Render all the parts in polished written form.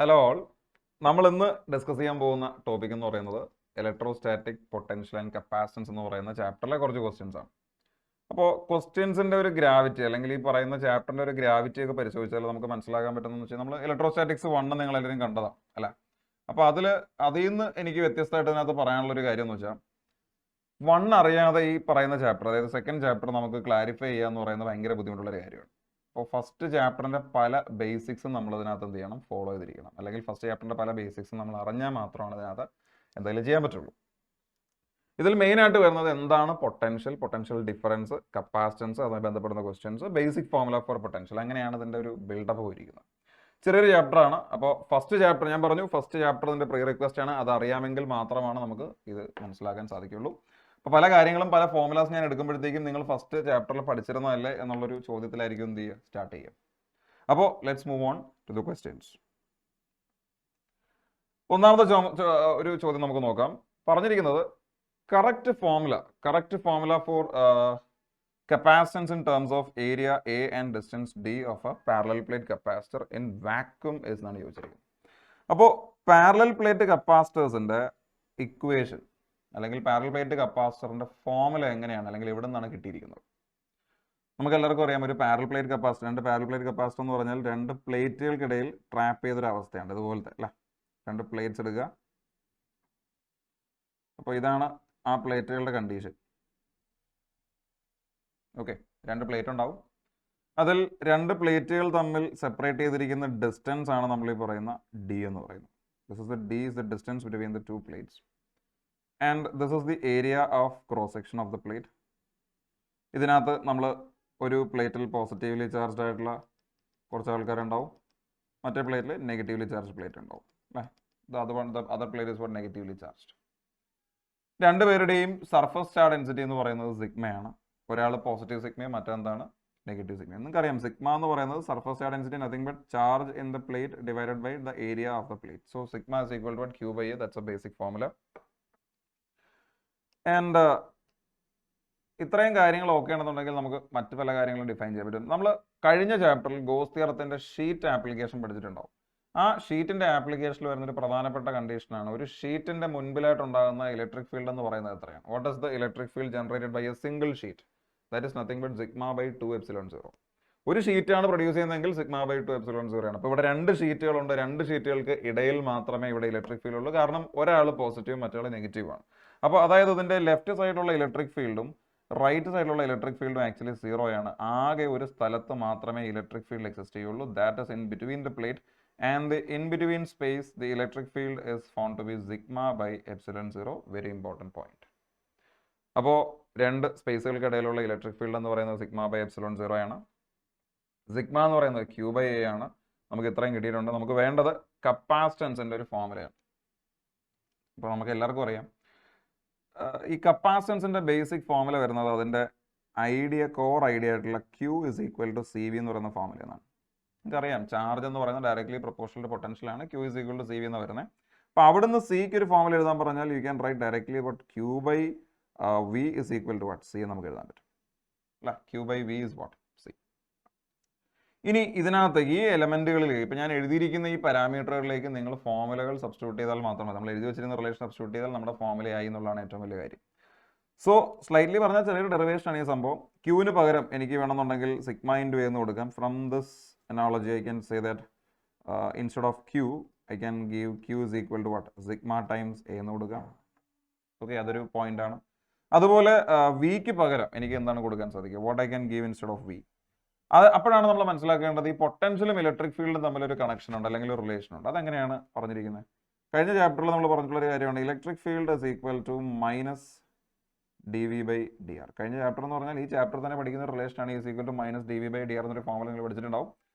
Hello all, നമ്മൾ ഇന്ന് discuss ചെയ്യാൻ പോകുന്ന ടോപ്പിക് എന്ന് പറയുന്നത് ഇലക്ട്രോസ്റ്റാറ്റിക് പൊട്ടൻഷ്യൽ ആൻഡ് കപ്പാസിറ്റൻസ് എന്ന് പറയുന്ന ചാപ്റ്ററിലെ കുറച്ച് ക്വസ്റ്റ്യൻസ് ആണ്. അപ്പോൾ ക്വസ്റ്റ്യൻസിന്റെ ഒരു ഗ്രാവിറ്റി അല്ലെങ്കിൽ ഈ പറയുന്ന ചാപ്റ്ററിന്റെ ഒരു ഗ്രാവിറ്റി ഒക്കെ പരിശോധിച്ചാൽ നമുക്ക് മനസ്സിലാക്കാൻ പറ്റുന്നതെന്ന് വെച്ചാൽ നമ്മൾ ഇലക്ട്രോസ്റ്റാറ്റിക്സ് 1 നിങ്ങൾ എല്ലാവരും കണ്ടതാണ് അല്ലേ. അപ്പോൾ അതിൽ നിന്ന് എനിക്ക് വ്യത്യസ്തമായിട്ട് ഇതിനകത്ത് പറയാനുള്ള ഒരു കാര്യം എന്ന് വെച്ചാൽ 1 അറിയാതെ ഈ പറയുന്ന ചാപ്റ്റർ, അതായത് സെക്കൻഡ് ചാപ്റ്റർ നമുക്ക് ക്ലാരിഫൈ ചെയ്യുക എന്ന് പറയുന്നത് ഭയങ്കര ബുദ്ധിമുട്ടുള്ള ഒരു കാര്യമാണ്. അപ്പോൾ ഫസ്റ്റ് ചാപ്റ്ററിന്റെ പല ബേസിക്സും നമ്മൾ ഇതിനകത്ത് എന്ത് ചെയ്യണം, ഫോളോ ചെയ്തിരിക്കണം. അല്ലെങ്കിൽ ഫസ്റ്റ് ചാപ്റ്ററിന്റെ പല ബേസിക്സും നമ്മൾ അറിഞ്ഞാൽ മാത്രമാണ് ഇതിനകത്ത് എന്തെങ്കിലും ചെയ്യാൻ പറ്റുള്ളൂ. ഇതിൽ മെയിൻ ആയിട്ട് വരുന്നത് എന്താണ് പൊട്ടൻഷ്യൽ ഡിഫറൻസ്, കപ്പാസിറ്റൻസ്, അതുമായി ബന്ധപ്പെടുന്ന questions, basic formula for potential, അങ്ങനെയാണ് ഇതിന്റെ ഒരു ബിൽഡപ്പ് പോയിരിക്കുന്നത്. ചെറിയൊരു ചാപ്റ്റർ ആണ്. അപ്പോൾ ഫസ്റ്റ് ചാപ്റ്റർ ഞാൻ പറഞ്ഞു, ഫസ്റ്റ് ചാപ്റ്ററിന്റെ പ്രീ റിക്വസ്റ്റ് ആണ്. അത് അറിയാമെങ്കിൽ മാത്രമാണ് നമുക്ക് ഇത് മനസ്സിലാക്കാൻ സാധിക്കുള്ളൂ. അപ്പോൾ പല കാര്യങ്ങളും പല ഫോർമുലാസ് ഞാൻ എടുക്കുമ്പോഴത്തേക്കും നിങ്ങൾ ഫസ്റ്റ് ചാപ്റ്ററിൽ പഠിച്ചിരുന്നതല്ലേ എന്നുള്ളൊരു ചോദ്യത്തിലായിരിക്കും എന്ത് ചെയ്യുക, സ്റ്റാർട്ട് ചെയ്യുക. അപ്പോൾ let's move on to the questions. ഒന്നാമത്തെ ഒരു ചോദ്യം നമുക്ക് നോക്കാം. പറഞ്ഞിരിക്കുന്നത് correct formula for capacitance in terms of area A and distance D of a parallel plate capacitor in vacuum is എന്നാണ് ചോദിച്ചിരിക്കുന്നത്. അപ്പോൾ പാരലൽ പ്ലേറ്റ് കപ്പാസിറ്റേഴ്സിന്റെ ഇക്വേഷൻ അല്ലെങ്കിൽ പാരലൽ പ്ലേറ്റ് കപ്പാസിറ്ററിന്റെ ഫോർമുല എങ്ങനെയാണ്, അല്ലെങ്കിൽ എവിടെ നിന്നാണ് കിട്ടിയിരിക്കുന്നത്? നമുക്ക് എല്ലാവർക്കും അറിയാം, ഒരു പാരലൽ പ്ലേറ്റ് കപ്പാസിറ്റർ എന്ന് പറഞ്ഞാൽ രണ്ട് പ്ലേറ്റുകൾക്കിടയിൽ ട്രാപ്പ് ചെയ്തൊരു അവസ്ഥയാണ്. ഇതുപോലത്തെ അല്ല, രണ്ട് പ്ലേറ്റ്സ് എടുക്കുക. അപ്പോൾ ഇതാണ് ആ പ്ലേറ്റുകളുടെ കണ്ടീഷൻ. ഓക്കെ, രണ്ട് പ്ലേറ്റ് ഉണ്ടാവും. അതിൽ രണ്ട് പ്ലേറ്റുകൾ തമ്മിൽ സെപ്പറേറ്റ് ചെയ്തിരിക്കുന്ന ഡിസ്റ്റൻസ് ആണ് നമ്മൾ ഈ പറയുന്ന ഡി എന്ന് പറയുന്നത്. D is the distance between the two plates and this is the area of cross section of the plate. ഇതിനകത്ത് നമ്മൾ ഒരു പ്ലേറ്റിൽ പോസിറ്റീവ്ലി ചാർജ്ഡ് ആയിട്ടുള്ള കുറച്ച് ആൾക്കാരുണ്ടാവും, മറ്റേ പ്ലേറ്റിൽ നെഗറ്റീവ്ലി ചാർജ് പ്ലേറ്റ് ഉണ്ടാവും അല്ലേ. Other plate is for negatively charged. രണ്ടുപേരുടെയും സർഫസ് ചാർജ് ഡെൻസിറ്റി എന്ന് പറയുന്നത് സിഗ്മയാണ്. ഒരാൾ പോസിറ്റീവ് സിഗ്മയും മറ്റെന്താണ് നെഗറ്റീവ് സിഗ്മയും. നിങ്ങൾക്കറിയാം സിഗ്മ എന്ന് പറയുന്നത് surface charge density nothing but charge in the plate divided by the area of the plate. So sigma is equal to Q by A. That's a basic formula. And ഇത്രയും കാര്യങ്ങൾ okay ആണെന്നുണ്ടെങ്കിൽ നമുക്ക് മറ്റു പല കാര്യങ്ങളും define ചെയ്യാൻ പറ്റും. നമ്മൾ കഴിഞ്ഞ ചാപ്റ്ററിൽ ഗോസ് തിയറത്തിന്റെ ഷീറ്റ് ആപ്ലിക്കേഷൻ പഠിച്ചിട്ടുണ്ടാവും. ആ ഷീറ്റിന്റെ ആപ്ലിക്കേഷനിൽ വരുന്നൊരു പ്രധാനപ്പെട്ട കണ്ടീഷനാണ് ഒരു ഷീറ്റിന്റെ മുൻപിലായിട്ടുണ്ടാകുന്ന ഇലക്ട്രിക് ഫീൽഡ് എന്ന് പറയുന്നത് എത്രയാണ്. What is the electric field generated by a single sheet? That is nothing but sigma by 2ε0. ഒരു ഷീറ്റാണ് പ്രൊഡ്യൂസ് ചെയ്യുന്നതെങ്കിൽ സിഗ്മ ബൈ 2ε0 ആണ്. അപ്പോൾ ഇവിടെ രണ്ട് ഷീറ്റുകളുണ്ട്. രണ്ട് ഷീറ്റുകൾക്ക് ഇടയിൽ മാത്രമേ ഇവിടെ ഇലക്ട്രിക് ഫീൽഡ് ഉള്ളൂ. കാരണം ഒരാൾ പോസിറ്റീവ് മറ്റൊരാൾ നെഗറ്റീവ് ആണ്. അപ്പോൾ അതായത് ഇതിന്റെ ലെഫ്റ്റ് സൈഡിലുള്ള ഇലക്ട്രിക് ഫീൽഡും റൈറ്റ് സൈഡിലുള്ള ഇലക്ട്രിക് ഫീൽഡും ആക്ച്വലി 0 ആണ്. ആകെ ഒരു സ്ഥലത്ത് മാത്രമേ ഇലക്ട്രിക് ഫീൽഡ് എക്സിസ്റ്റ് ചെയ്യുള്ളൂ. That is in between the plate and the in between space the electric field is found to be sigma by ε0. very important point. അപ്പോൾ രണ്ട് സ്പേസുകൾക്കിടയിലുള്ള ഇലക്ട്രിക് ഫീൽഡ് എന്ന് പറയുന്നത് സിഗ്മ ബൈ ε0 ആണ്. സിഗ്മ എന്ന് പറയുന്നത് Q by A ആണ്. നമുക്ക് ഇത്രയും കിട്ടിയിട്ടുണ്ട്. നമുക്ക് വേണ്ടത് കപ്പാസിറ്റൻസിന്റെ ഒരു ഫോർമുലയാണ്. അപ്പോൾ നമുക്ക് എല്ലാവർക്കും അറിയാം ഈ കപ്പാസിറ്റൻസിന്റെ ബേസിക് ഫോർമുല വരുന്നത് അതിന്റെ കോർ ഐഡിയ ആയിട്ടുള്ള Q is equal to CV എന്ന് പറയുന്ന ഫോർമുല എന്നാണ്. നമുക്കറിയാം ചാർജ് എന്ന് പറയുന്നത് ഡയറക്ട്ലി പ്രൊപ്പോർഷണൽ പൊട്ടൻഷ്യൽ ആണ്. Q is equal to CV എന്ന് വരുന്നത്. അപ്പോൾ അവിടുന്ന് സിക്ക് ഒരു ഫോർമുല എഴുതാൻ പറഞ്ഞാൽ you can write directly but Q by V is equal to what? C നമുക്ക് എഴുതാൻ പറ്റും അല്ല. Q by V is what? C. ഇനി ഇതിനകത്ത് ഈ എലമെന്റുകളിലേക്ക് ഇപ്പം ഞാൻ എഴുതിയിരിക്കുന്ന ഈ പാരാമീറ്ററുകളിലേക്ക് നിങ്ങൾ ഫോർമുലകൾ സബ്സ്റ്റിറ്റ്യൂട്ട് ചെയ്താൽ മാത്രമേ, നമ്മൾ എഴുതി വെച്ചിരുന്ന റിലേഷൻ സബ്സ്റ്റിറ്റ്യൂട്ട് ചെയ്താൽ നമ്മുടെ ഫോർമുലയായി എന്നുള്ളതാണ് ഏറ്റവും വലിയ കാര്യം. സോ സ്ലൈറ്റ്ലി പറഞ്ഞാൽ ചെറിയൊരു ഡെറിവേഷൻ ആണ് ഈ സംഭവം. ക്യൂവിന് പകരം എനിക്ക് വേണമെന്നുണ്ടെങ്കിൽ സിഗ്മ ഇൻറ്റു എ എന്ന് കൊടുക്കാം. From this analogy I can say that instead of Q I can give Q is equal to what? Sigma times A എന്ന് കൊടുക്കാം. ഓക്കെ, അതൊരു പോയിന്റ് ആണ്. അതുപോലെ വിക്ക് പകരം എനിക്ക് എന്താണ് കൊടുക്കാൻ സാധിക്കുക? What I can give instead of V. അത് അപ്പോഴാണ് നമ്മൾ മനസ്സിലാക്കേണ്ടത് ഈ പൊട്ടൻഷ്യലും ഇലക്ട്രിക് ഫീൽഡും തമ്മിലൊരു കണക്ഷൻ ഉണ്ട് അല്ലെങ്കിൽ ഒരു റിലേഷൻ ഉണ്ട്. അതെങ്ങനെയാണ് പറഞ്ഞിരിക്കുന്നത്? കഴിഞ്ഞ ചാപ്റ്ററിൽ നമ്മൾ പറഞ്ഞിട്ടുള്ള ഒരു കാര്യമാണ് electric field is equal to minus dV by dr. കഴിഞ്ഞ ചാപ്റ്റർ എന്ന് പറഞ്ഞാൽ ഈ ചാപ്റ്റർ തന്നെ പഠിക്കുന്ന റിലേഷൻ ആണ് is equal to minus dV by dr എന്നൊരു ഫോർമുല നിങ്ങൾ പഠിച്ചിട്ടുണ്ടാവും.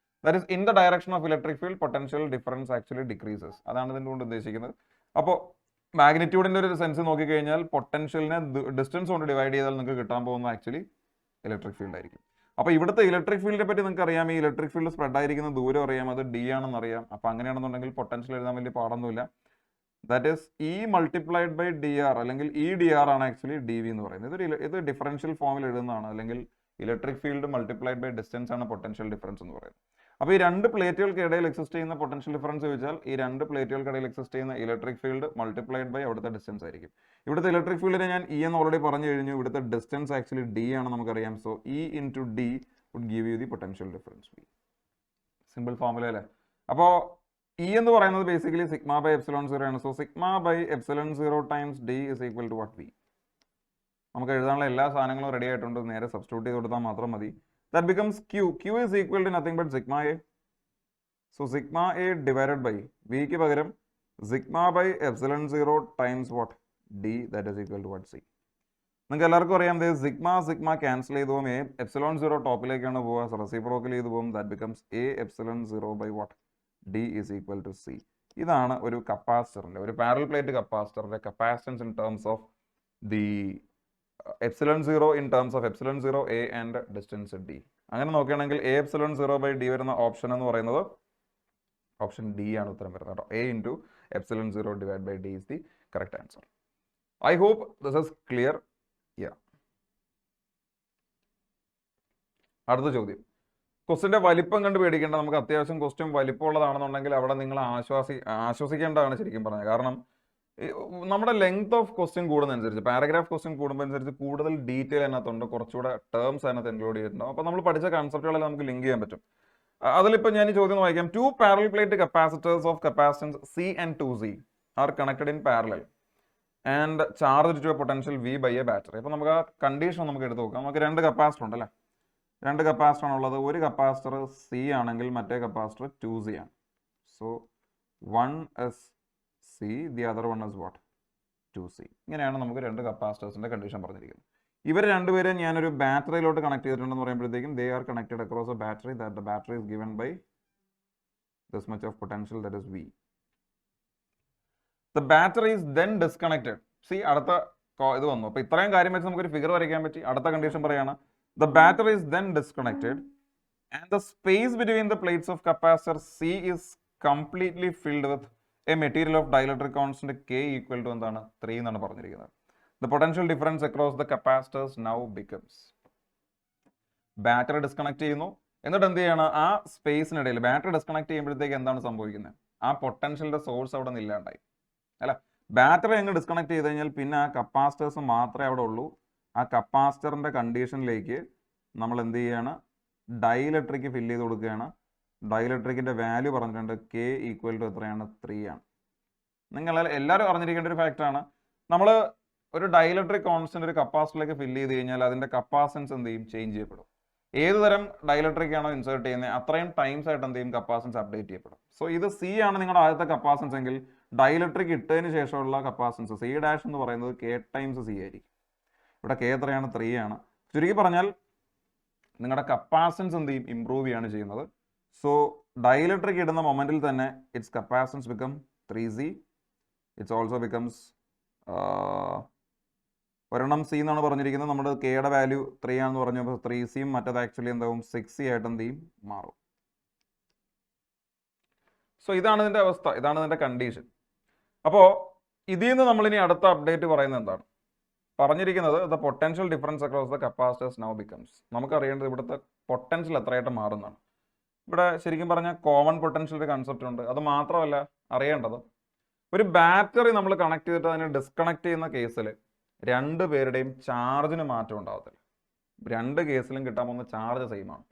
That is in the direction of electric field potential difference actually decreases. അതാണ് ഇതിൻ്റെ കൊണ്ട് ഉദ്ദേശിക്കുന്നത്. അപ്പോൾ മാഗ്നിറ്റ്യൂഡിന്റെ ഒരു സെൻസ് നോക്കിക്കഴിഞ്ഞാൽ പൊട്ടൻഷ്യലിനെ ഡിസ്റ്റൻസ് കൊണ്ട് ഡിവൈഡ് ചെയ്താൽ നിങ്ങൾക്ക് കിട്ടാൻ പോകുന്ന ആക്ച്വലി ഇലക്ട്രിക് ഫീൽഡ് ആയിരിക്കും. അപ്പോൾ ഇവിടുത്തെ ഇലക്ട്രിക് ഫീൽഡിനെ പറ്റി നിങ്ങൾക്ക് അറിയാം. ഈ ഇലക്ട്രിക് ഫീൽഡ് സ്പ്രെഡ് ആയിരിക്കുന്ന ദൂരം അറിയാം, അത് D ആണെന്ന് അറിയാം. അപ്പോൾ അങ്ങനെയാണെന്നുണ്ടെങ്കിൽ പൊട്ടൻഷ്യൽ എഴുതാൻ വലിയ പാടൊന്നുമില്ല. That is E multiplied by dr അല്ലെങ്കിൽ ഈ dr ആണ് ആക്ച്വലി dV എന്ന് പറയുന്നത്. ഇത് ഡിഫറൻഷ്യൽ ഫോമിൽ എഴുതുന്നതാണ്. അല്ലെങ്കിൽ electric field multiplied by distance ആണ് പൊട്ടൻഷ്യൽ ഡിഫറൻസ് എന്ന് പറയുന്നത്. അപ്പോൾ ഈ രണ്ട് പ്ലേറ്റുകൾക്കിടയിൽ എക്സിസ്റ്റ് ചെയ്യുന്ന പൊട്ടൻഷ്യൽ ഡിഫറൻസ് ചോദിച്ചാൽ ഈ രണ്ട് പ്ലേറ്റുകൾക്കിടയിൽ എക്സിസ്റ്റ് ചെയ്യുന്ന ഇലക്ട്രിക് ഫീൽഡ് മൾട്ടിപ്ലൈഡ് ബൈ അവിടുത്തെ ഡിസ്റ്റൻസ് ആയിരിക്കും. ഇവിടുത്തെ ഇലക്ട്രിക് ഫീൽഡിനെ ഞാൻ ഇ എന്ന് ഓൾറെഡി പറഞ്ഞു കഴിഞ്ഞു. ഇവിടുത്തെ ഡിസ്റ്റൻസ് ആക്ച്വലി ഡി ആണ് നമുക്കറിയാം. So E into D would give you the potential difference V. Simple formula അല്ലേ? അപ്പോൾ ഇ എന്ന് പറയുന്നത് ബേസിക്കലി സിഗ്മ ബൈ എപ്സിലോൺ 0 ആണ്. So sigma by epsilon 0 times D is equal to what V. നമുക്ക് എഴുതാനുള്ള എല്ലാ സാധനങ്ങളും റെഡി ആയിട്ടുണ്ട്. നേരെ സബ്സ്റ്റിറ്റ്യൂട്ട് ചെയ്ത് കൊടുത്താൽ മാത്രം മതി. That becomes Q. Q is equal to nothing but sigma A. So sigma A divided by V ക്ക് പകരം sigma by epsilon 0 times what? D, that is equal to what? C. നിങ്ങൾക്ക് എല്ലാവർക്കും അറിയാം സിഗ്മ ക്യാൻസൽ ചെയ്ത് പോകും. Epsilon 0 ടോപ്പിലേക്കാണ് പോവുക. Reciprocal ചെയ്ത് പോകും. That becomes a epsilon 0 by what? D is equal to C. ഇതാണ് ഒരു കപ്പാസിറ്ററിന്റെ, ഒരു പാരലൽ പ്ലേറ്റ് കപ്പാസിറ്ററിന്റെ capacitance in terms of the epsilon 0 in terms of epsilon 0 a and distance d. അങ്ങനെ നോക്കുകയാണെങ്കിൽ a epsilon 0 by d വരുന്ന option എന്ന് പറയുന്നത് ഓപ്ഷൻ ഡി ആണ് ഉത്തരം വരുന്നത് കേട്ടോ. a into epsilon 0 divided by d is the correct answer. I hope this is clear. Yeah. അടുത്ത ചോദ്യം. ക്വസ്റ്റിന്റെ വലിപ്പം കണ്ട് പേടിക്കേണ്ട. നമുക്ക് അത്യാവശ്യം ക്വസ്റ്റ്യൻ വലിപ്പമുള്ളതാണെന്നുണ്ടെങ്കിൽ അവിടെ നിങ്ങൾ ആശ്വസിക്കേണ്ടതാണ് ശരിക്കും പറഞ്ഞത്. കാരണം നമ്മുടെ ലെങ്ത് ഓഫ് ക്വസ്റ്റ്യൻ കൂടുന്നതനുസരിച്ച്, പാരഗ്രാഫ് ക്വസ്റ്റ്യൻ കൂടുമ്പോൾ അനുസരിച്ച് കൂടുതൽ ഡീറ്റെയിൽ അതിനകത്തുണ്ട്, കുറച്ചുകൂടെ ടേംസ് അതിനകത്ത് ഇൻക്ലൂഡ് ചെയ്തിട്ടുണ്ടാവും. അപ്പോൾ നമ്മൾ പഠിച്ച കൺസെപ്റ്റുകളെല്ലാം നമുക്ക് ലിങ്ക് ചെയ്യാൻ പറ്റും. അതിലിപ്പോൾ ഞാൻ ഈ ചോദ്യം വായിക്കാം. 2 parallel plate capacitors of capacitance C and 2C are connected in parallel and charge to a potential V by a battery. അപ്പോൾ നമുക്ക് ആ കണ്ടീഷൻ നമുക്ക് എടുത്ത് നോക്കാം. നമുക്ക് രണ്ട് കപ്പാസിറ്റർ ഉണ്ട് അല്ലേ? രണ്ട് കപ്പാസിറ്റർ ആണുള്ളത്. ഒരു കപ്പാസിറ്റർ C ആണെങ്കിൽ മറ്റേ കപ്പാസിറ്റർ 2C ആണ്. So 1 is C, the other one is what? 2C. ഇങ്ങനെയാണ് നമുക്ക് രണ്ട് കപ്പാസിറ്റേഴ്സിന്റെ കണ്ടീഷൻ പറഞ്ഞിരിക്കുന്നത്. ഇവർ രണ്ടുപേരെ ഞാനൊരു ബാറ്ററിയിലോട്ട് കണക്ട് ചെയ്തിട്ടുണ്ടെന്ന് പറയുമ്പോഴത്തേക്കും they are connected across a battery, that the battery is given by this much of potential, that is V. The battery is then disconnected. See, അടുത്ത ഇത് വന്നു. അപ്പോൾ ഇത്രയും കാര്യം വെച്ച് നമുക്കൊരു ഫിഗർ വരയ്ക്കാൻ പറ്റി. അടുത്ത കണ്ടീഷൻ പറയാണ്, the battery is then disconnected and the space between the plates of capacitor C is completely filled with a material of dielectric constant K equal to എന്താണ് 3 എന്നാണ് പറഞ്ഞിരിക്കുന്നത്. The potential difference across the capacitors now becomes. Battery disconnect ചെയ്യുന്നു. എന്നിട്ട് എന്ത് ചെയ്യണം? ആ സ്പേസിനിടയിൽ battery disconnect ചെയ്യുമ്പോഴത്തേക്ക് എന്താണ് സംഭവിക്കുന്നത്? ആ പൊട്ടൻഷ്യലിന്റെ സോഴ്സ് അവിടെ നിന്ന് ഇല്ലാണ്ടായി അല്ല. ബാറ്ററി അങ്ങ് ഡിസ്കണക്ട് ചെയ്ത് കഴിഞ്ഞാൽ പിന്നെ ആ കപ്പാസിറ്റേഴ്സ് മാത്രമേ അവിടെ ഉള്ളൂ. ആ കപ്പാസിറ്ററിന്റെ കണ്ടീഷനിലേക്ക് നമ്മൾ എന്ത് ചെയ്യാണ്? ഡൈഇലക്ട്രിക് ഫില്ല് ചെയ്ത് കൊടുക്കുകയാണ്. ഡൈഇലക്ട്രിക്കിന്റെ വാല്യൂ പറഞ്ഞിട്ടുണ്ട്. K ഈക്വൽ ടു എത്രയാണ്? 3 ആണ്. നിങ്ങൾ എല്ലാവരും അറിഞ്ഞിരിക്കേണ്ട ഒരു ഫാക്റ്റാണ്. നമ്മൾ ഒരു ഡൈഇലക്ട്രിക് കോൺസ്റ്റന്റ് ഒരു കപ്പാസിറ്ററിലേക്ക് ഫില്ല് ചെയ്ത് കഴിഞ്ഞാൽ അതിന്റെ കപ്പാസിറ്റൻസ് എന്ത് ചെയ്യും? ചേഞ്ച് ചെയ്യപ്പെടും. ഏത് തരം ഡൈഇലക്ട്രിക് ആണോ ഇൻസേർട്ട് ചെയ്യുന്നത് അത്രയും ടൈംസ് ആയിട്ട് എന്ത് ചെയ്യും? കപ്പാസിറ്റൻസ് അപ്ഡേറ്റ് ചെയ്യപ്പെടും. സോ ഇത് C ആണ് നിങ്ങളുടെ ആദ്യത്തെ കപ്പാസിറ്റൻസ് എങ്കിൽ ഡൈഇലക്ട്രിക് ഇട്ടതിന് ശേഷമുള്ള കപ്പാസിറ്റൻസ് C' എന്ന് പറയുന്നത് K ടൈംസ് C ആയിരിക്കും. ഇവിടെ K എത്രയാണ്? 3 ആണ്. ചുരുക്കി പറഞ്ഞാൽ നിങ്ങളുടെ കപ്പാസിറ്റൻസ് എന്ത് ചെയ്യും? ഇംപ്രൂവ് ചെയ്യാണ് ചെയ്യുന്നത്. സോ ഡൈഇലക്ട്രിക് ഇടുന്ന മൊമെന്റിൽ തന്നെ it's capacitance become 3C. It's also becomes ഒരെണ്ണം C എന്നാണ് പറഞ്ഞിരിക്കുന്നത്. നമ്മുടെ കെയുടെ വാല്യൂ 3 ആണെന്ന് പറഞ്ഞപ്പോൾ 3C മറ്റേത് ആക്ച്വലി എന്താവും? 6C ആയിട്ട് എന്ത് ചെയ്യും? മാറും. സോ ഇതാണ് ഇതിന്റെ അവസ്ഥ, ഇതാണ് ഇതിന്റെ കണ്ടീഷൻ. അപ്പോൾ ഇതിൽ നിന്ന് നമ്മളിനി അടുത്ത അപ്ഡേറ്റ് പറയുന്നത് എന്താണ് പറഞ്ഞിരിക്കുന്നത്? The potential difference across the capacitors now becomes. നമുക്കറിയേണ്ടത് ഇവിടുത്തെ പൊട്ടൻഷ്യൽ എത്രയായിട്ട് മാറുന്നതാണ്. ഇവിടെ ശരിക്കും പറഞ്ഞാൽ കോമൺ പൊട്ടൻഷ്യൽ ഒരു കൺസെപ്റ്റ് ഉണ്ട്. അത് മാത്രമല്ല അറിയേണ്ടത്, ഒരു ബാറ്ററി നമ്മൾ കണക്ട് ചെയ്തിട്ട് അതിനെ ഡിസ്കണക്ട് ചെയ്യുന്ന കേസിൽ രണ്ടുപേരുടെയും ചാർജിന് മാറ്റം ഉണ്ടാവത്തില്ല. രണ്ട് കേസിലും കിട്ടാൻ പോകുന്ന ചാർജ് സെയിം ആണ്.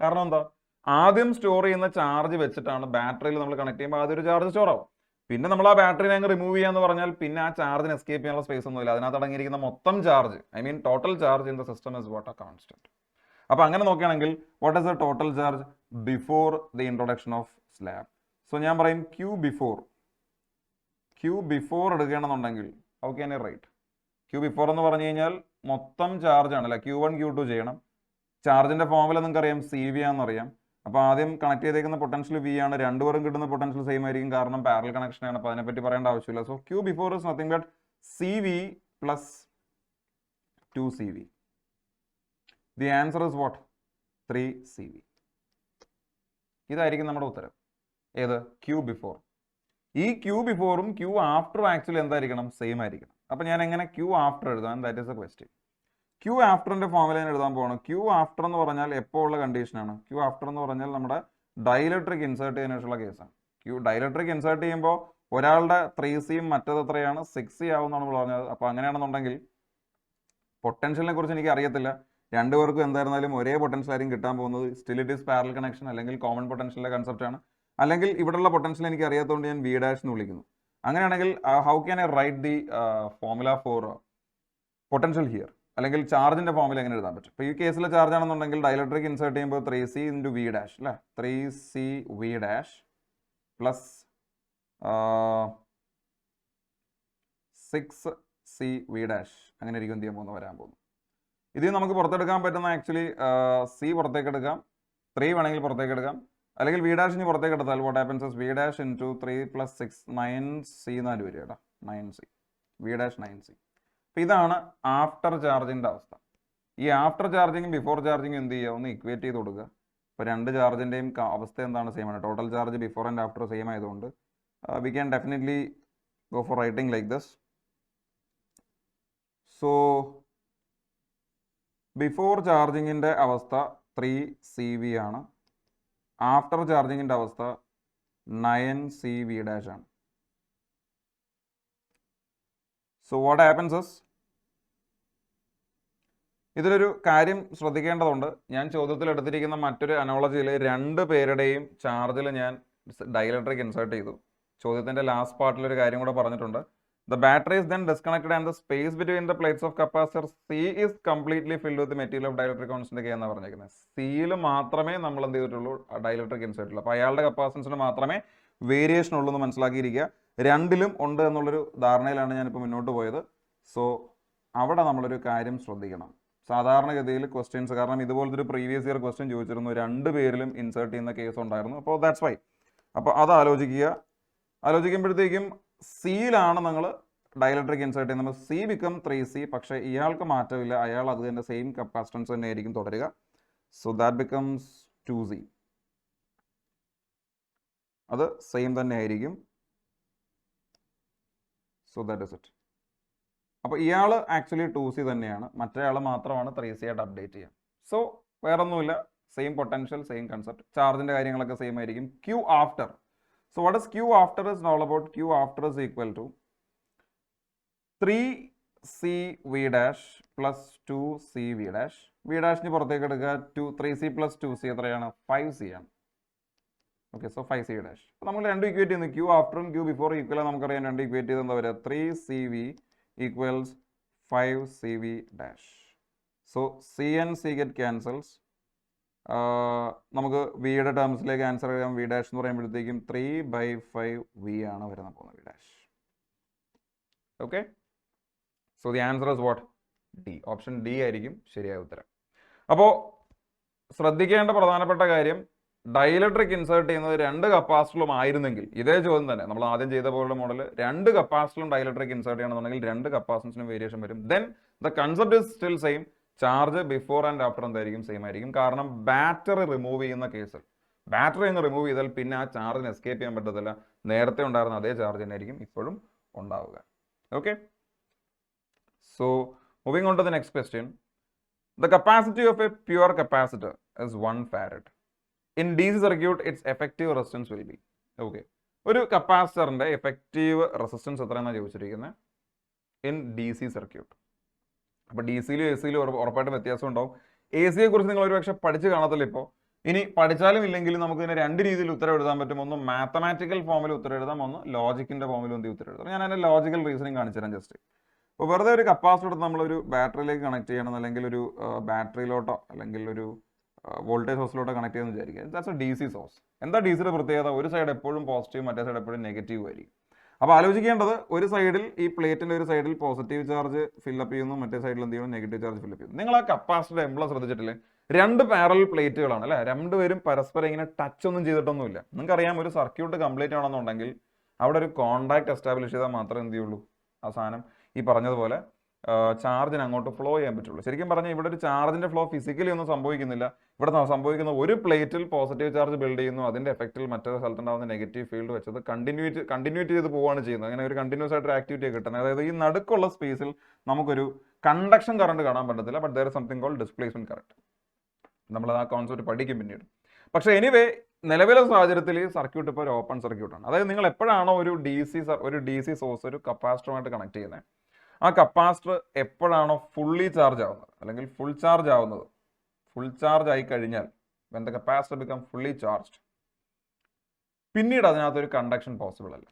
കാരണം എന്താ? ആദ്യം സ്റ്റോർ ചെയ്യുന്ന ചാർജ് വെച്ചിട്ടാണ് ബാറ്ററിയിൽ നമ്മൾ കണക്ട് ചെയ്യുമ്പോൾ ആദ്യം ഒരു ചാർജ് സ്റ്റോർ ആവും. പിന്നെ നമ്മൾ ആ ബാറ്ററിനെ അങ്ങ് റിമൂവ് ചെയ്യാന്ന് പറഞ്ഞാൽ പിന്നെ ആ ചാർജിന് എസ്കേപ്പ് ചെയ്യാനുള്ള സ്പേസ് ഒന്നുമില്ല. അതിനകത്ത് അടങ്ങിയിരിക്കുന്ന മൊത്തം charge, I mean total charge in the system is what a constant. അപ്പോൾ അങ്ങനെ നോക്കുകയാണെങ്കിൽ what is the total charge before the introduction of slab? So ഞാൻ പറയും Q ബിഫോർ എടുക്കുകയാണെന്നുണ്ടെങ്കിൽ how can I write? Q before എന്ന് പറഞ്ഞു കഴിഞ്ഞാൽ മൊത്തം ചാർജ് ആണല്ലേ. Q1 Q2 ചെയ്യണം. ചാർജിന്റെ ഫോർമുല നിങ്ങൾക്ക് അറിയാം, CV ആണെന്നറിയാം. അപ്പോൾ ആദ്യം കണക്ട് ചെയ്തേക്കുന്ന പൊട്ടൻഷ്യൽ V ആണ്. രണ്ടുപേരും കിട്ടുന്ന പൊട്ടൻഷ്യൽ സെയിം ആയിരിക്കും, കാരണം പാരലൽ കണക്ഷൻ ആണ്. അപ്പോൾ അതിനെപ്പറ്റി പറയേണ്ട ആവശ്യമില്ല. So Q before is nothing but CV plus 2CV. The answer is what? 3CV. ഇതായിരിക്കും നമ്മുടെ ഉത്തരം. ഏത്? Q before. ഈ Q ബിഫോറും Q ആഫ്റ്ററും ആക്ച്വലി എന്തായിരിക്കണം? സെയിം ആയിരിക്കണം. അപ്പോൾ ഞാൻ എങ്ങനെ Q ആഫ്റ്റർ എഴുതാം? That is a question. Q ആഫ്റ്ററിന്റെ ഫോർമുല ഞാൻ എഴുതാൻ പോകണം. Q ആഫ്റ്റർ എന്ന് പറഞ്ഞാൽ എപ്പോൾ ഉള്ള കണ്ടീഷനാണ്? Q ആഫ്റ്റർ എന്ന് പറഞ്ഞാൽ നമ്മുടെ ഡൈലക്ട്രിക് ഇൻസേർട്ട് ചെയ്യാനായിട്ടുള്ള കേസാണ്. ഡൈലക്ട്രിക് ഇൻസേർട്ട് ചെയ്യുമ്പോൾ ഒരാളുടെ 3C മറ്റേത് എത്രയാണ് 6C ആവുമെന്നാണ് നമ്മൾ പറഞ്ഞത്. അപ്പോൾ അങ്ങനെയാണെന്നുണ്ടെങ്കിൽ പൊട്ടൻഷ്യലിനെ കുറിച്ച് എനിക്ക് അറിയത്തില്ല. രണ്ടുപേർക്കും എന്തായിരുന്നാലും ഒരേ പൊട്ടൻഷ്യൽ ആയിരിക്കും കിട്ടാൻ പോകുന്നത്. Still it is parallel connection അല്ലെങ്കിൽ കോമൺ പൊട്ടൻഷ്യലിന്റെ കൺസെപ്റ്റ് ആണ്. അല്ലെങ്കിൽ ഇവിടെയുള്ള പൊട്ടൻഷ്യൽ എനിക്ക് അറിയാത്തതുകൊണ്ട് ഞാൻ വി ഡാഷ് എന്ന് വിളിക്കുന്നു. അങ്ങനെയാണെങ്കിൽ how can I write the formula for potential here, അല്ലെങ്കിൽ ചാർജിന്റെ ഫോർമുല എങ്ങനെ എഴുതാൻ പറ്റും? ഇപ്പോൾ ഈ കേസിൽ ചാർജ് ആണെന്നുണ്ടെങ്കിൽ ഡൈലക്ട്രിക് ഇൻസേർട്ട് ചെയ്യുമ്പോൾ 3C ഇൻറ്റു വി ഡാഷ് അല്ലേ, 3C V dash plus 6C V dash അങ്ങനെ ആയിരിക്കും എന്ത് ചെയ്യാൻ പോകുന്നത്, വരാൻ പോകുന്നു. ഇതിൽ നമുക്ക് പുറത്തെടുക്കാൻ പറ്റുന്ന ആക്ച്വലി C പുറത്തേക്ക് എടുക്കാം, 3 വേണമെങ്കിൽ പുറത്തേക്ക് എടുക്കാം, അല്ലെങ്കിൽ വി ഡാഷിന് പുറത്തേക്ക് എടുത്താൽ what happens V dash into 3 + 6 9C 4 വരിക കേട്ടോ, 9C വി ഡാഷ് 9C. അപ്പോൾ ഇതാണ് ആഫ്റ്റർ ചാർജിൻ്റെ അവസ്ഥ. ഈ ആഫ്റ്റർ ചാർജിങ്ങും ബിഫോർ ചാർജിങ്ങും എന്ത് ചെയ്യുക, ഒന്ന് ഇക്വേറ്റ് ചെയ്ത് കൊടുക്കുക. ഇപ്പോൾ രണ്ട് ചാർജിൻ്റെയും അവസ്ഥ എന്താണ്, സെയിം ആണ്. Total charge before and after same ആയതുകൊണ്ട് we can definitely go for writing like this. So before ചാർജിങ്ങിൻ്റെ അവസ്ഥ 3CV ആണ്, ആഫ്റ്റർ ചാർജിങ്ങിൻ്റെ അവസ്ഥ 9CV ഡാഷ് ആണ്. സോ വാട്ട് ഹാപ്പൻസ് ഇസ്, ഇതിലൊരു കാര്യം ശ്രദ്ധിക്കേണ്ടതുണ്ട്. ഞാൻ ചോദ്യത്തിൽ എടുത്തിരിക്കുന്ന മറ്റൊരു അനോളജിയിൽ രണ്ട് പേരുടെയും ചാർജിൽ ഞാൻ ഡൈലക്ട്രിക് ഇൻസേർട്ട് ചെയ്തു. ചോദ്യത്തിൻ്റെ ലാസ്റ്റ് പാർട്ടിൽ ഒരു കാര്യം കൂടെ പറഞ്ഞിട്ടുണ്ട്. The battery is then disconnected and the space between the plates of capacitor C is completely filled with the material of dielectric constant K എന്നാണ് പറഞ്ഞിരിക്കുന്നത്. സിയിൽ മാത്രമേ നമ്മൾ എന്ത് ചെയ്തിട്ടുള്ളൂ, ഡൈലക്ട്രിക് ഇൻസേർട്ട് ഉള്ളൂ. അപ്പോൾ അയാളുടെ കപ്പാസിറ്റൻസിന് മാത്രമേ വേരിയേഷൻ ഉള്ളൂ എന്ന് മനസ്സിലാക്കിയിരിക്കുക. രണ്ടിലും ഉണ്ട് എന്നുള്ളൊരു ധാരണയിലാണ് ഞാനിപ്പോൾ മുന്നോട്ട് പോയത്. സോ അവിടെ നമ്മളൊരു കാര്യം ശ്രദ്ധിക്കണം. സാധാരണഗതിയിൽ ക്വസ്റ്റ്യൻസ്, കാരണം ഇതുപോലത്തെ ഒരു പ്രീവിയസ് ഇയർ ക്വസ്റ്റ്യൻ ചോദിച്ചിരുന്നു, രണ്ട് പേരിലും ഇൻസേർട്ട് ചെയ്യുന്ന കേസ് ഉണ്ടായിരുന്നു. അപ്പോൾ ദാറ്റ്സ് വൈ. അപ്പോൾ അത് ആലോചിക്കുമ്പോഴത്തേക്കും സിയിലാണ് നിങ്ങൾ ഡൈലക്ട്രിക് ഇൻസേർട്ട് ചെയ്യുന്നത്. C ബിക്കം 3C, പക്ഷേ ഇയാൾക്ക് മാറ്റമില്ല, അയാൾ അത് തന്നെ സെയിം കപ്പാസിറ്റൻസ് തന്നെ ആയിരിക്കും തുടരുക. സോ ദാറ്റ് ബിക്കംസ് 2C, അത് സെയിം തന്നെ ആയിരിക്കും. So that is it. അപ്പോൾ ഇയാൾ ആക്ച്വലി 2C തന്നെയാണ്, മറ്റേ ആൾ മാത്രമാണ് 3C ആയിട്ട് അപ്ഡേറ്റ് ചെയ്യുക. സോ വേറൊന്നുമില്ല, സെയിം പൊട്ടൻഷ്യൽ, സെയിം കൺസെപ്റ്റ്, ചാർജിൻ്റെ കാര്യങ്ങളൊക്കെ സെയിം ആയിരിക്കും. Q after. So what is Q after is all about? Q after is equal to 3CV dash plus 2CV dash. V dash ni പുറത്തേക്ക് എടുക്കുക, 3C plus 2C എത്രയാണ്, 5C ആണ്. Okay, so 5C dash. അപ്പോൾ നമ്മൾ രണ്ട് equate ചെയ്യുന്നു, Q ആഫ്റ്ററും Q before equal നമുക്കറിയാം. രണ്ട് ഇക്വേറ്റ് ചെയ്ത് എന്താ വരിക, 3CV equals 5CV dash. So C and C get cancels. നമുക്ക് വിയുടെ ടേംസിലേക്ക് ആൻസർ ചെയ്യാം. വി ഡാഷ് എന്ന് പറയുമ്പോഴത്തേക്കും 3/5V ആണ് വരുന്ന പോകുന്നത്, V dash. Okay, so the answer is what, D. Option D ആയിരിക്കും ശരിയായ ഉത്തരം. അപ്പോൾ ശ്രദ്ധിക്കേണ്ട പ്രധാനപ്പെട്ട കാര്യം, ഡൈലക്ട്രിക് ഇൻസേർട്ട് ചെയ്യുന്നത് രണ്ട് കപ്പാസിറ്ററും ആയിരുന്നെങ്കിൽ, ഇതേ ചോദ്യം തന്നെ നമ്മൾ ആദ്യം ചെയ്ത പോലുള്ള മോഡൽ, രണ്ട് കപ്പാസിറ്ററും ഡൈലക്ട്രിക് ഇൻസേർട്ട് ചെയ്യണമെന്നുണ്ടെങ്കിൽ രണ്ട് കപ്പാസിറ്റൻസിനും വേരിയേഷൻ വരും. Then the concept is still same. Charge before and after എന്തായിരിക്കും, സെയിം ആയിരിക്കും. കാരണം ബാറ്ററി റിമൂവ് ചെയ്യുന്ന കേസിൽ, ബാറ്ററി ഒന്ന് റിമൂവ് ചെയ്താൽ പിന്നെ ആ ചാർജിന് എസ്കേപ്പ് ചെയ്യാൻ പറ്റത്തില്ല. നേരത്തെ ഉണ്ടായിരുന്ന അതേ ചാർജ് തന്നെ ആയിരിക്കും ഇപ്പോഴും ഉണ്ടാവുക. Okay, so moving on to the next question. The capacity of a pure capacitor is 1 farad. In DC circuit it's effective resistance will be. Okay, ഒരു കപ്പാസിറ്ററിന്റെ എഫക്റ്റീവ് റെസിസ്റ്റൻസ് എത്രയാണെന്നാണ് ചോദിച്ചിരിക്കുന്നത് ഇൻ DC സർക്യൂട്ട്. അപ്പോൾ DC-യിലും AC-യിലും ഉറപ്പായിട്ടും വ്യത്യാസം ഉണ്ടാവും. AC-യെ കുറിച്ച് നിങ്ങൾ ഒരുപക്ഷെ പഠിച്ച് കാണത്തില്ല ഇപ്പോൾ. ഇനി പഠിച്ചാലും ഇല്ലെങ്കിലും നമുക്ക് ഇതിനെ രണ്ട് രീതിയിൽ ഉത്തരം എഴുതാൻ പറ്റും. ഒന്ന് മാത്തമാറ്റിക്കൽ ഫോമിൽ ഉത്തരം എഴുതാം, ഒന്ന് ലോജിക്കിന്റെ ഫോമിൽ എന്ത് ഉത്തരം എഴുതാം. ഞാൻ അതിന്റെ ലോജിക്കൽ റീസണിങ് കാണിച്ചു തരാം ജസ്റ്റ്. അപ്പോൾ വെറുതെ ഒരു കപ്പാസിറ്റർ നമ്മളൊരു ബാറ്ററിയിലേക്ക് കണക്ട് ചെയ്യണം, അല്ലെങ്കിൽ ഒരു ബാറ്ററിയിലോട്ടോ അല്ലെങ്കിൽ ഒരു വോൾട്ടേജ് സോഴ്സിലോട്ടോ കണക്ട് ചെയ്യുമെന്ന് വിചാരിക്കുക. That's A DC source. എന്താ DCയുടെ പ്രത്യേകത? ഒരു സൈഡ് എപ്പോഴും പോസിറ്റീവ്, മറ്റേ സൈഡ് എപ്പോഴും നെഗറ്റീവ് ആയിരിക്കും. അപ്പോൾ ആലോചിക്കേണ്ടത്, ഒരു സൈഡിൽ ഈ പ്ലേറ്റിൻ്റെ ഒരു സൈഡിൽ പോസിറ്റീവ് ചാർജ് ഫില്ലപ്പ് ചെയ്യുന്നു, മറ്റേ സൈഡിൽ എന്ത് ചെയ്യുന്നു, നെഗറ്റീവ് ചാർജ് ഫില്ലപ്പ് ചെയ്യുന്നു. നിങ്ങൾ ആ കപ്പാസിറ്റർ എംപ്ലസ് ശ്രദ്ധിച്ചിട്ടില്ലേ? രണ്ട് പാരലൽ പ്ലേറ്റുകളാണ് അല്ലേ, രണ്ടുപേരും പരസ്പരം ഇങ്ങനെ ടച്ച് ഒന്നും ചെയ്തിട്ടൊന്നുമില്ല. നിങ്ങൾക്കറിയാം, ഒരു സർക്യൂട്ട് കംപ്ലീറ്റ് ആണെന്നുണ്ടെങ്കിൽ അവിടെ ഒരു കോണ്ടാക്ട് എസ്റ്റാബ്ലിഷ് ചെയ്താൽ മാത്രമേ എന്ത് ചെയ്യുള്ളൂ, ആ സാധനം ഈ പറഞ്ഞതുപോലെ ചാർജിന് അങ്ങോട്ട് ഫ്ലോ ചെയ്യാൻ പറ്റുള്ളൂ. ശരിക്കും പറഞ്ഞാൽ ഇവിടെ ഒരു ചാർജിന്റെ ഫ്ലോ ഫിസിക്കലി ഒന്നും സംഭവിക്കുന്നില്ല. ഇവിടെ സംഭവിക്കുന്ന ഒരു പ്ലേറ്റിൽ പോസിറ്റീവ് ചാർജ് ബിൽഡ് ചെയ്യുന്നു, അതിന്റെ എഫക്റ്റിൽ മറ്റേ സ്ഥലത്തുണ്ടാകുന്ന നെഗറ്റീവ് ഫീൽഡ് വെച്ചത് കണ്ടിന്യൂറ്റ് ചെയ്ത് പോവുകയാണ് ചെയ്യുന്നത്. അങ്ങനെ ഒരു കണ്ടിന്യൂസ് ആയിട്ട് ആക്ടിവിറ്റി കിട്ടുന്നത്. അതായത് ഈ നടുക്കുള്ള സ്പേസിൽ നമുക്കൊരു കണ്ടക്ഷൻ കറണ്ട് കാണാൻ പറ്റത്തില്ല, but there is something called displacement current. നമ്മൾ ആ കോൺസെപ്റ്റ് പഠിക്കും പിന്നീട്. പക്ഷേ എനിവേ നിലവിലെ സാഹചര്യത്തിൽ ഈ സർക്യൂട്ട് ഇപ്പോൾ ഒരു ഓപ്പൺ സർക്യൂട്ടാണ്. അതായത് നിങ്ങൾ എപ്പോഴാണോ ഒരു ഡി സി സോഴ്സ് ഒരു കപ്പാസിറ്ററുമായിട്ട് കണക്ട് ചെയ്യുന്നത്, ആ കപ്പാസിറ്റർ എപ്പോഴാണോ ഫുള്ളി ചാർജ് ആവുന്നത് അല്ലെങ്കിൽ ഫുൾ ചാർജ് ആവുന്നത്, ഫുൾ ചാർജ് ആയി കഴിഞ്ഞാൽ when the capacitor become fully charged, പിന്നീട് അതിനകത്തൊരു കണ്ടക്ഷൻ പോസിബിൾ അല്ല.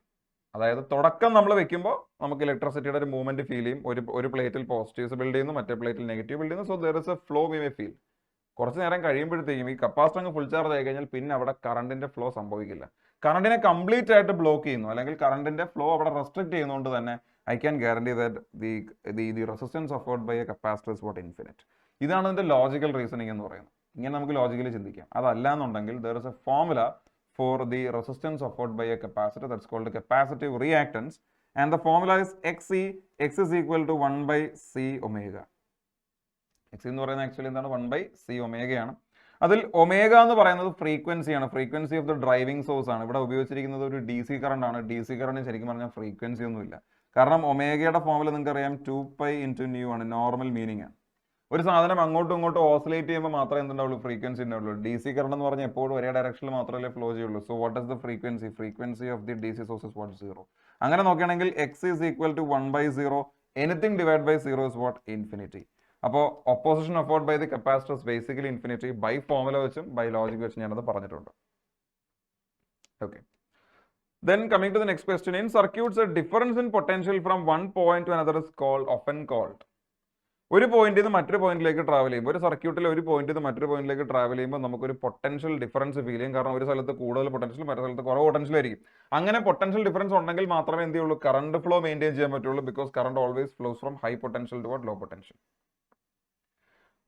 അതായത് തുടക്കം നമ്മൾ വെക്കുമ്പോൾ നമുക്ക് ഇലക്ട്രിസിറ്റിയുടെ ഒരു മൂവ്മെന്റ് ഫീൽ ചെയ്യും. ഒരു പ്ലേറ്റിൽ പോസിറ്റീവ്സ് ബിൽഡ് ചെയ്യുന്നു, മറ്റേ പ്ലേറ്റിൽ നെഗറ്റീവ് ബിൽഡ് ചെയ്യുന്നു. So there is A flow we may feel. കുറച്ച് നേരം കഴിയുമ്പോഴത്തേക്കും ഈ കപ്പാസിറ്റർ അങ്ങ് ഫുൾ ചാർജ് ആയി കഴിഞ്ഞാൽ പിന്നെ അവിടെ കറണ്ടിന്റെ ഫ്ലോ സംഭവിക്കില്ല. കറണ്ടിനെ കംപ്ലീറ്റ് ആയിട്ട് ബ്ലോക്ക് ചെയ്യുന്നു, അല്ലെങ്കിൽ കറണ്ടിന്റെ ഫ്ലോ അവിടെ റെസ്ട്രിക്ട് ചെയ്യുന്നതുകൊണ്ട് തന്നെ I can guarantee that the resistance afford by a capacitor is what infinite. ഇതാണ് ഇതിന്റെ ലോജിക്കൽ റീസണിങ് എന്ന് പറയുന്നത്. ഇങ്ങനെ നമുക്ക് ലോജിക്കലി ചിന്തിക്കാം. അതല്ല എന്നുണ്ടെങ്കിൽ there is A formula for the resistance offered by a capacitor, that's called the capacitive reactance, and the formula is Xc. X is equal to 1 by C omega. X എന്ന് പറയുന്നത് actually എന്താണ്? 1 by C omega ആണ്. അതിൽ ഒമേഗ എന്ന് പറയുന്നത് ഫ്രീക്വൻസിയാണ്, frequency of the driving source ആണ്. ഇവിടെ ഉപയോഗിച്ചിരിക്കുന്നത് ഒരു ഡി സി കറണ്ട് ആണ്. ഡി സി കറണ്ട് ശരിക്കും പറഞ്ഞാൽ ഫ്രീക്വൻസി ഒന്നുമില്ല. കാരണം ഒമേഗയുടെ ഫോർമുല നിങ്ങൾക്ക് അറിയാം 2π × nu ആണ്, നോർമൽ മീനിങ് ആണ്. ഒരു സാധനം അങ്ങോട്ടും ഇങ്ങോട്ടും ഓസിലേറ്റ് ചെയ്യുമ്പോൾ മാത്രമേ എന്തുണ്ടാവുള്ളൂ? ഫ്രീക്വൻസി ഉണ്ടാവുള്ളൂ. ഡി സി കറണ്ട് എന്ന് പറഞ്ഞാൽ എപ്പോഴും ഒരേ ഡയറക്ഷനിൽ മാത്രമേ ഫ്ലോ ചെയ്യുള്ളൂ. So what is the frequency? Frequency of the D C source is what? 0. അങ്ങനെ നോക്കുകയാണെങ്കിൽ X is equal to 1 by 0. Anything divide by 0 is what? Infinity. അപ്പോൾ opposition afford by the capacitor is basically infinity. By formula വെച്ചും by logic വെച്ചും ഞാനത് പറഞ്ഞിട്ടുണ്ട്. Okay. Then coming to the next question, in circuits a difference in potential from one point to another is often called. ഒരു പോയിന്റിൽ നിന്ന് മറ്റൊരു പോയിന്റിലേക്ക് travel ചെയ്യുമ്പോൾ, ഒരു സർക്യൂട്ടിൽ ഒരു പോയിന്റിൽ നിന്ന് മറ്റൊരു പോയിന്റിലേക്ക് ട്രാവൽ ചെയ്യുമ്പോൾ നമുക്കൊരു പൊട്ടൻഷ്യൽ ഡിഫറൻസ് ഫീൽ ചെയ്യും. കാരണം ഒരു സ്ഥലത്ത് കൂടുതൽ പൊട്ടൻഷ്യൽ, മറ്റൊരു സ്ഥലത്ത് കുറവ് പൊട്ടൻഷ്യൽ ആയിരിക്കും. അങ്ങനെ പൊട്ടൻഷ്യൽ ഡിഫറൻസ് ഉണ്ടെങ്കിൽ മാത്രമേ എന്ത് ചെയ്യുള്ളൂ? കറണ്ട് ഫ്ലോ മെയിൻറ്റെയിൻ ചെയ്യാൻ പറ്റുള്ളൂ. Because current always flows from high potential to low potential.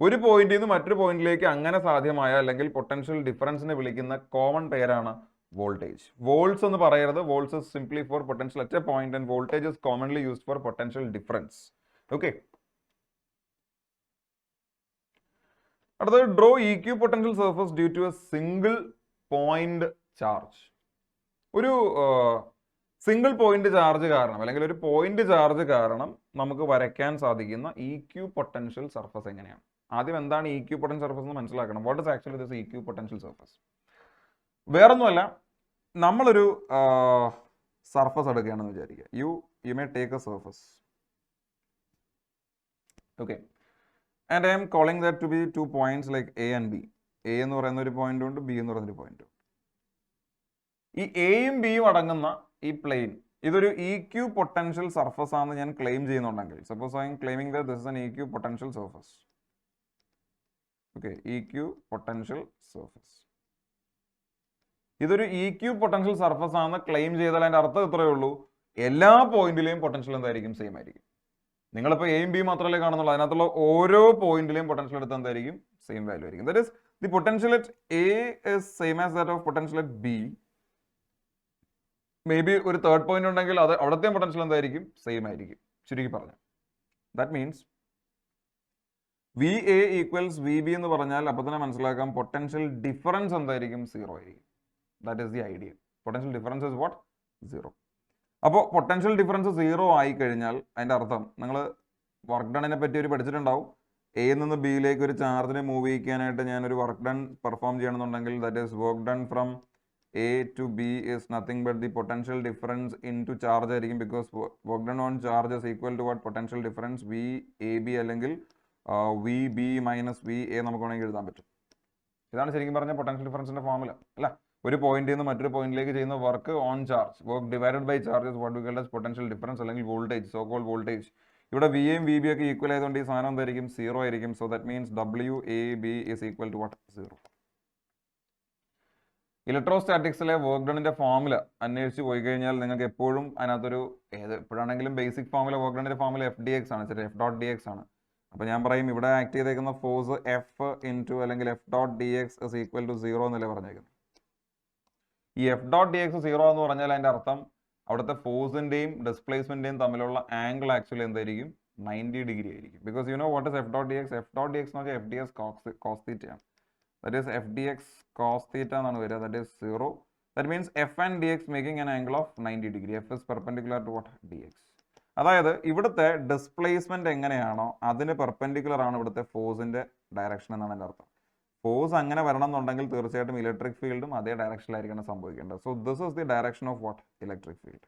ഒരു പോയിന്റിൽ നിന്ന് മറ്റൊരു പോയിന്റിലേക്ക് അങ്ങനെ സാധ്യമായ അല്ലെങ്കിൽ പൊട്ടൻഷ്യൽ ഡിഫറൻസിനെ വിളിക്കുന്ന കോമൺ പേരാണ് വോൾട്ടേജ്. വോൾട്സ് എന്ന് പറയരുത്. Volts is simply for potential at a point and voltage is commonly used for potential difference. Okay. അടുത്തത് draw equipotential surface due to a single point charge. ഒരു single point charge കാരണം അല്ലെങ്കിൽ ഒരു point charge കാരണം നമുക്ക് വരയ്ക്കാൻ സാധിക്കുന്ന EQ potential surface എങ്ങനെയാണ്? ആദ്യം എന്താണ് ഇക്യു പൊട്ടൻഷ്യൽ സർഫസ് എന്ന് മനസ്സിലാക്കണം. What is actually this EQ potential surface? വേറൊന്നുമല്ല, നമ്മളൊരു സർഫസ് എടുക്കുകയാണെന്ന് വിചാരിക്കുക. You may take A surface. Okay. And I am calling that to be 2 points like A and B. A എന്ന് പറയുന്ന ഒരു പോയിന്റ് ഉണ്ട്, B എന്ന് പറയുന്ന ഒരു പോയിന്റ് ഉണ്ട്. ഈ എയും ബിയും അടങ്ങുന്ന ഈ പ്ലെയിൻ ഇതൊരു ഇക്യു പൊട്ടൻഷ്യൽ സർഫസ് ആണെന്ന് ഞാൻ ക്ലെയിം ചെയ്യുന്നുണ്ടെങ്കിൽ, suppose I M claiming that this is an EQ potential surface. Okay, EQ potential surface. ഇതൊരു ഇക്യു പൊട്ടൻഷ്യൽ സർഫസ് ആണെന്ന് ക്ലെയിം ചെയ്താൽ അതിന്റെ അർത്ഥം ഇത്രയേ ഉള്ളൂ: എല്ലാ പോയിന്റിലെയും പൊട്ടൻഷ്യൽ എന്തായിരിക്കും? സെയിം ആയിരിക്കും. നിങ്ങളിപ്പോൾ എയും ബിയും മാത്രമല്ലേ കാണുന്നുള്ളൂ, അതിനകത്തുള്ള ഓരോ പോയിന്റിലെയും പൊട്ടൻഷ്യൽ എടുത്ത് എന്തായിരിക്കും? സെയിം വാല്യൂ ആയിരിക്കും. That is the potential at A is same as that of potential at B. May be ഒരു തേർഡ് പോയിന്റ് ഉണ്ടെങ്കിൽ അത് അവിടുത്തെ പൊട്ടൻഷ്യൽ എന്തായിരിക്കും? സെയിം ആയിരിക്കും. ചുരുക്കി പറഞ്ഞു, that means V A equals V B എന്ന് പറഞ്ഞാൽ അപ്പോൾ തന്നെ മനസ്സിലാക്കാം പൊട്ടൻഷ്യൽ ഡിഫറൻസ് എന്തായിരിക്കും? 0 ആയിരിക്കും. That is the idea. Potential difference is what? 0. അപ്പോൾ പൊട്ടൻഷ്യൽ ഡിഫറൻസ് 0 ആയി കഴിഞ്ഞാൽ അതിൻ്റെ അർത്ഥം നിങ്ങൾ വർക്ക് ഡണിനെ പറ്റി ഒരു പഠിച്ചിട്ടുണ്ടാവും. എയിൽ നിന്ന് ബിയിലേക്ക് ഒരു ചാർജിനെ മൂവ് ചെയ്യിക്കാനായിട്ട് ഞാനൊരു വർക്ക് ഡൺ പെർഫോം ചെയ്യണമെന്നുണ്ടെങ്കിൽ that is work done from A to B is nothing but the potential difference in to charge ആയിരിക്കും. Because work done on charge is equal to what? Potential difference V A B അല്ലെങ്കിൽ V B minus V A നമുക്ക് വേണമെങ്കിൽ എഴുതാൻ പറ്റും. ഇതാണ് ശരിക്കും പറഞ്ഞാൽ potential ഡിഫറൻസിന്റെ formula അല്ല. ഒരു പോയിന്റിൽ നിന്ന് മറ്റൊരു പോയിന്റിലേക്ക് ചെയ്യുന്ന work on charge, work divided by charges, what we called as potential difference അല്ലെങ്കിൽ വോൾട്ടേജ്, സോ കോൾഡ് വോൾട്ടേജ്. ഇവിടെ വി എയും വി ബി ഒക്കെ ഈക്വൽ ആയതുകൊണ്ട് ഈ സാധനം എന്തായിരിക്കും? 0 ആയിരിക്കും. So that means W A B is equal to what? 0. ഇലക്ട്രോസ്റ്റാറ്റിക്സിലെ വർക്ക് ഡണിന്റെ ഫോർമുല അന്വേഷിച്ച് പോയി കഴിഞ്ഞാൽ നിങ്ങൾക്ക് എപ്പോഴും അതിനകത്തൊരു എപ്പോഴാണെങ്കിലും ബേസിക് ഫോർമുല വർക്ക് ഡണിന്റെ ഫോർമുല എഫ് ഡി എക്സ് ആണ്, എഫ് ഡോട്ട് ഡി എക്സ് ആണ്. അപ്പോൾ ഞാൻ പറയും ഇവിടെ ആക്ട് ചെയ്തേക്കുന്ന ഫോഴ്സ് എഫ് ഇൻറ്റു അല്ലെങ്കിൽ F dot D X is equal to 0 എന്നല്ലേ പറഞ്ഞേക്കുന്നത്. ഈ എഫ് ഡോട്ട് ഡി എക്സ് 0 എന്ന് പറഞ്ഞാൽ അതിൻ്റെ അർത്ഥം അവിടുത്തെ ഫോഴ്സിൻ്റെയും ഡിസ്പ്ലേസ്മെൻറ്റിൻ്റെയും തമ്മിലുള്ള ആംഗിൾ ആക്ച്വലി എന്തായിരിക്കും? 90 ഡിഗ്രി ആയിരിക്കും. Because you know what is F dot D X? F dot D X എന്ന് വെച്ചാൽ എഫ് ഡി എക്സ് കോസ് തീറ്റയാണ്. That is F D X cos theta എന്നാണ് വരിക. That is 0. That means F and D X making an angle of 90 degree. F is perpendicular to what? D X. അതായത് ഇവിടുത്തെ displacement എങ്ങനെയാണോ അതിന് perpendicular ആണ് ഇവിടുത്തെ ഫോഴ്സിന്റെ ഡയറക്ഷൻ എന്നാണ് എൻ്റെ അർത്ഥം. ഫോഴ്സ് അങ്ങനെ വരണം എന്നുണ്ടെങ്കിൽ തീർച്ചയായിട്ടും ഇലക്ട്രിക് ഫീൽഡും അതേ ഡയറക്ഷനിലായിരിക്കണം സംഭവിക്കേണ്ടത്. So this is the direction of what electric field.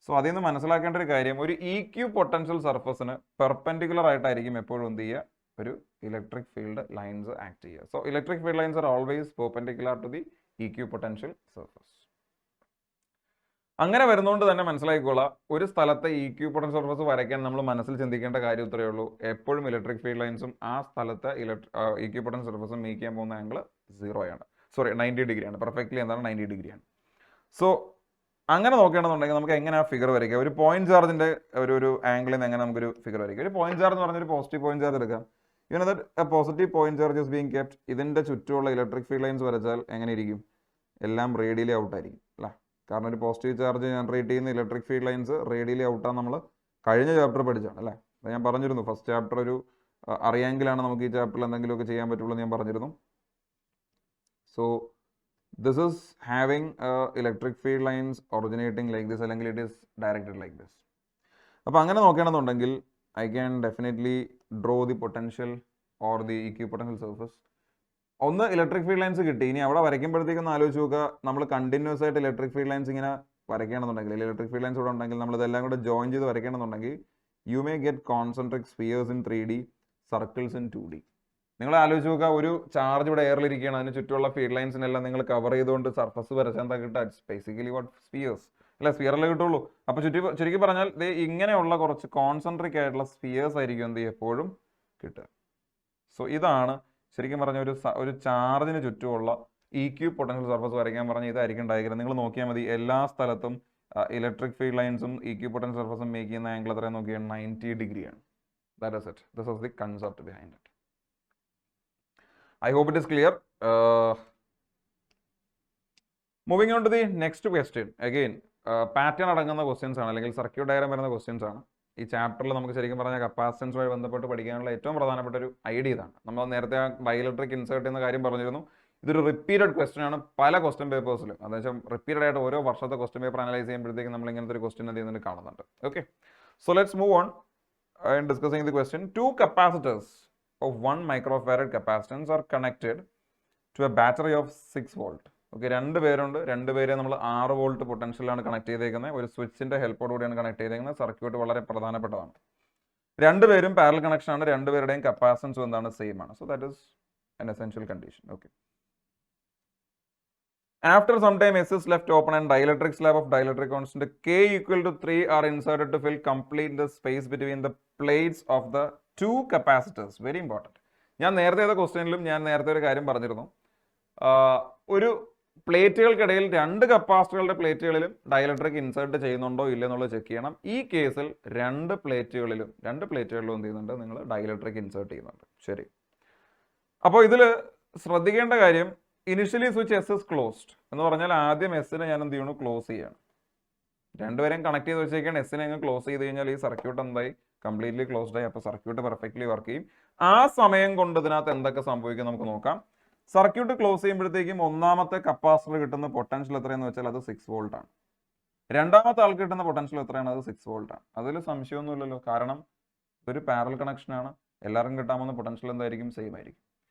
So അതിൽ നിന്ന് മനസ്സിലാക്കേണ്ട ഒരു കാര്യം, ഒരു ഇക്യു പൊട്ടൻഷ്യൽ സർഫസിന് പെർപെൻഡിക്കുലർ ആയിട്ടായിരിക്കും എപ്പോഴും എന്ത് ചെയ്യുക, ഒരു ഇലക്ട്രിക് ഫീൽഡ് ലൈൻസ് ആക്ട് ചെയ്യുക. So electric field lines are always perpendicular to the equipotential surface. അങ്ങനെ വരുന്നതുകൊണ്ട് തന്നെ മനസ്സിലാക്കിക്കോളാം, ഒരു സ്ഥലത്തെ ഇക്യു പൊട്ടൻഷ്യൽ സർഫസ് വരയ്ക്കാൻ നമ്മൾ മനസ്സിൽ ചിന്തിക്കേണ്ട കാര്യം ഇത്രയേ ഉള്ളൂ, എപ്പോഴും ഇലക്ട്രിക് ഫീൽഡ് ലൈൻസും ആ സ്ഥലത്തെ ഇക്യു പൊട്ടൻഷ്യൽ സർഫസും മേക്ക് ചെയ്യാൻ പോകുന്ന ആംഗിൾ 0 ആണ്, സോറി 90 ഡിഗ്രിയാണ്. പെർഫെക്റ്റ്ലി എന്താണ് 90 ഡിഗ്രിയാണ്. സോ അങ്ങനെ നോക്കുകയാണെന്നുണ്ടെങ്കിൽ നമുക്ക് എങ്ങനെ ആ ഫിഗർ വരയ്ക്കുക, ഒരു പോയിന്റ് ചാർജിന്റെ ഒരു ആംഗിളിൽ നിന്ന് എങ്ങനെ നമുക്കൊരു ഫിഗർ വരയ്ക്കുക. ഒരു പോയിന്റ് ചാർജ് എന്ന് പറഞ്ഞൊരു പോസിറ്റീവ് പോയിന്റ് ചാർജ് എടുക്കാം. You know that positive point charge is being kept. ഇതിന്റെ ചുറ്റുമുള്ള ഇലക്ട്രിക് ഫീൽഡ് ലൈൻസ് വരച്ചാൽ എങ്ങനെ ഇരിക്കും, എല്ലാം റേഡിയലി ഔട്ടായിരിക്കും അല്ലേ. കാരണം ഒരു പോസിറ്റീവ് ചാർജ് ജനറേറ്റ് ചെയ്യുന്ന ഇലക്ട്രിക് ഫീൽഡ് ലൈൻസ് റേഡിയലി ഔട്ടാണ് നമ്മൾ കഴിഞ്ഞ ചാപ്റ്റർ പഠിച്ചാണ് അല്ലേ. ഞാൻ പറഞ്ഞിരുന്നു ഫസ്റ്റ് ചാപ്റ്റർ ഒരു അറിയാമെങ്കിലാണ് നമുക്ക് ഈ ചാപ്റ്ററിൽ എന്തെങ്കിലുമൊക്കെ ചെയ്യാൻ പറ്റുള്ളൂ എന്ന് ഞാൻ പറഞ്ഞിരുന്നു. So this is having electric field lines originating like this, അല്ലെങ്കിൽ it is directed like this. അപ്പോൾ അങ്ങനെ നോക്കുകയാണെന്നുണ്ടെങ്കിൽ I can definitely draw the potential or the equipotential surface. ഒന്ന് ഇലക്ട്രിക് ഫീൽഡ് ലൈൻസ് കിട്ടി. ഇനി അവിടെ വരയ്ക്കുമ്പോഴത്തേക്കും ഒന്ന് ആലോചിച്ച് നോക്കുക, നമ്മൾ കണ്ടിന്യൂസ് ആയിട്ട് ഇലക്ട്രിക് ഫീൽഡ് ലൈൻസ് ഇങ്ങനെ വരയ്ക്കുകയാണെന്നുണ്ടെങ്കിൽ, ഇലക്ട്രിക് ഫീൽഡ് ലൈൻസ് ഇവിടെ ഉണ്ടെങ്കിൽ നമ്മൾ ഇതെല്ലാം കൂടെ ജോയിൻ ചെയ്ത് വരയ്ക്കണമെന്നുണ്ടെങ്കിൽ you may get concentric spheres in 3D, circles in 2D. നിങ്ങൾ ആലോചിച്ച് നോക്കുക, ഒരു ചാർജ് ഇവിടെ എയറിലിരിക്കുകയാണ്, അതിന് ചുറ്റുമുള്ള ഫീൽഡ് ലൈൻസിനെല്ലാം നിങ്ങൾ കവർ ചെയ്തുകൊണ്ട് സർഫസ് വരച്ചാൽ എന്താ കിട്ടുക, ഇറ്റ്സ് ബേസിക്കലി വാട്ട് സ്ഫിയേഴ്സ് അല്ലെ, സ്ഫിയറല്ലേ കിട്ടുള്ളൂ. അപ്പോൾ ചുരുക്കി പറഞ്ഞാൽ ഇങ്ങനെയുള്ള കുറച്ച് കോൺസെൻട്രിക് ആയിട്ടുള്ള സ്ഫിയേഴ്സ് ആയിരിക്കും എന്ത് എപ്പോഴും കിട്ടുക. സോ ഇതാണ് ശരിക്കും പറഞ്ഞ ഒരു ചാർജിന് ചുറ്റുമുള്ള ഇക്യു പൊട്ടൻഷ്യൽ സർഫസ് വരയ്ക്കാൻ പറഞ്ഞ ഇതായിരിക്കും ഡയഗ്രം. നിങ്ങൾ നോക്കിയാൽ മതി, എല്ലാ സ്ഥലത്തും ഇലക്ട്രിക് ഫീൽഡ് ലൈൻസും ഇക്യു പൊട്ടൻഷ്യൽ സർഫസും മേക്ക് ചെയ്യുന്ന ആംഗിൾ എത്രയും നോക്കിയാൽ 90 ഡിഗ്രിയാണ്. That is it. This is the concept behind it. I hope it is clear. Moving on to the next question. Again, pattern അടങ്ങുന്ന ക്വസ്റ്റ്യൻസ് ആണ്, അല്ലെങ്കിൽ സർക്യൂട്ട് ഡയഗ്രം വരുന്ന ക്വസ്റ്റ്യൻസ് ആണ്. ഈ ചാപ്റ്ററിൽ നമുക്ക് ശരിക്കും പറഞ്ഞാൽ കപ്പാസിറ്റൻസുമായി ബന്ധപ്പെട്ട് പഠിക്കാനുള്ള ഏറ്റവും പ്രധാനപ്പെട്ട ഒരു ഐഡിയ ഇതാണ്. നമ്മൾ നേരത്തെ ഡൈഇലക്ട്രിക് ഇൻസേർട്ട് എന്ന കാര്യം പറഞ്ഞിരുന്നു. ഇതൊരു റിപ്പീറ്റഡ് ക്വസ്റ്റ്യൻ ആണ് പല ക്വസ്റ്റ്യൻ പേപ്പേഴ്സിലും. അതായത് റിപ്പീറ്റഡ് ആയിട്ട് ഓരോ വർഷത്തെ ക്വസ്റ്റ്യൻ പേപ്പർ അനലൈസ് ചെയ്യുമ്പോഴത്തേക്കും നമ്മൾ ഇങ്ങനത്തെ ഒരു ക്വസ്റ്റ്യൻ എന്ത് ചെയ്യുന്നുണ്ട് കാണുന്നുണ്ട്. Okay, so let's move on in discussing the question. Two capacitors of 1 microfarad capacitance are connected to a battery of 6 volt. Okay, രണ്ടുപേരെ നമ്മൾ 6 വോൾട്ട് പൊട്ടൻഷ്യലാണ് കണക്ട് ചെയ്തേക്കുന്നത്. ഒരു സ്വിച്ചിന്റെ ഹെൽപ്പോട് കൂടിയാണ് കണക്ട് ചെയ്തേക്കുന്നത്. സർക്യൂട്ട് വളരെ പ്രധാനപ്പെട്ടതാണ്. രണ്ടുപേരും പാരലൽ കണക്ഷൻ ആണ്, രണ്ടുപേരുടെയും കപ്പാസിറ്റൻസ് എന്താണ്, സെയിം ആണ്. So that is an essential condition. Okay. After some time, S is left open and dielectric slab of dielectric constant K equal to 3 are inserted to fill complete the space between the plates of the two capacitors. Very important. ഞാൻ നേരത്തെ ചെയ്ത ക്വസ്റ്റ്യനിലും ഞാൻ നേരത്തെ ഒരു കാര്യം പറഞ്ഞിരുന്നു. ഒരു പ്ലേറ്റുകൾക്കിടയിൽ രണ്ട് കപ്പാസിറ്ററുകളുടെ പ്ലേറ്റുകളിലും ഡയലക്ട്രിക് ഇൻസേർട്ട് ചെയ്യുന്നുണ്ടോ ഇല്ലെന്നുള്ളത് ചെക്ക് ചെയ്യണം. ഈ കേസിൽ രണ്ട് പ്ലേറ്റുകളിലും എന്ത് ചെയ്യുന്നുണ്ട്, നിങ്ങൾ ഡയലക്ട്രിക് ഇൻസേർട്ട് ചെയ്യുന്നുണ്ട്. ശരി, അപ്പോൾ ഇതിൽ ശ്രദ്ധിക്കേണ്ട കാര്യം, initially switch S is closed എന്ന് പറഞ്ഞാൽ ആദ്യം എസിനെ ഞാൻ എന്ത് ചെയ്യണം, ക്ലോസ് ചെയ്യണം. രണ്ടുപേരെയും കണക്ട് ചെയ്ത് വെച്ചേക്കാണ്. എസിനെ അങ്ങ് ക്ലോസ് ചെയ്ത് കഴിഞ്ഞാൽ ഈ സർക്യൂട്ട് എന്തായി, കംപ്ലീറ്റ്ലി ക്ലോസ്ഡ് ആയി. അപ്പോൾ സർക്യൂട്ട് പെർഫെക്റ്റ്ലി വർക്ക് ചെയ്യും. ആ സമയം കൊണ്ട് ഇതിനകത്ത് എന്തൊക്കെ സംഭവിക്കും നമുക്ക് നോക്കാം. സർക്യൂട്ട് ക്ലോസ് ചെയ്യുമ്പോഴത്തേക്കും ഒന്നാമത്തെ കപ്പാസിറ്റർ കിട്ടുന്ന പൊട്ടൻഷ്യൽ എത്രയെന്ന് വെച്ചാൽ അത് 6 വോൾട്ട് ആണ്. രണ്ടാമത്തെ ആൾക്ക് കിട്ടുന്ന പൊട്ടൻഷ്യൽ എത്രയാണ്, അത് 6 വോൾട്ട് ആണ്. അതിൽ സംശയമൊന്നുമില്ലല്ലോ, കാരണം ഇതൊരു പാരലൽ കണക്ഷൻ ആണ്. എല്ലാവർക്കും കിട്ടാവുന്ന പൊട്ടൻഷ്യൽ എന്തായിരിക്കും, സെയിം ആയിരിക്കും.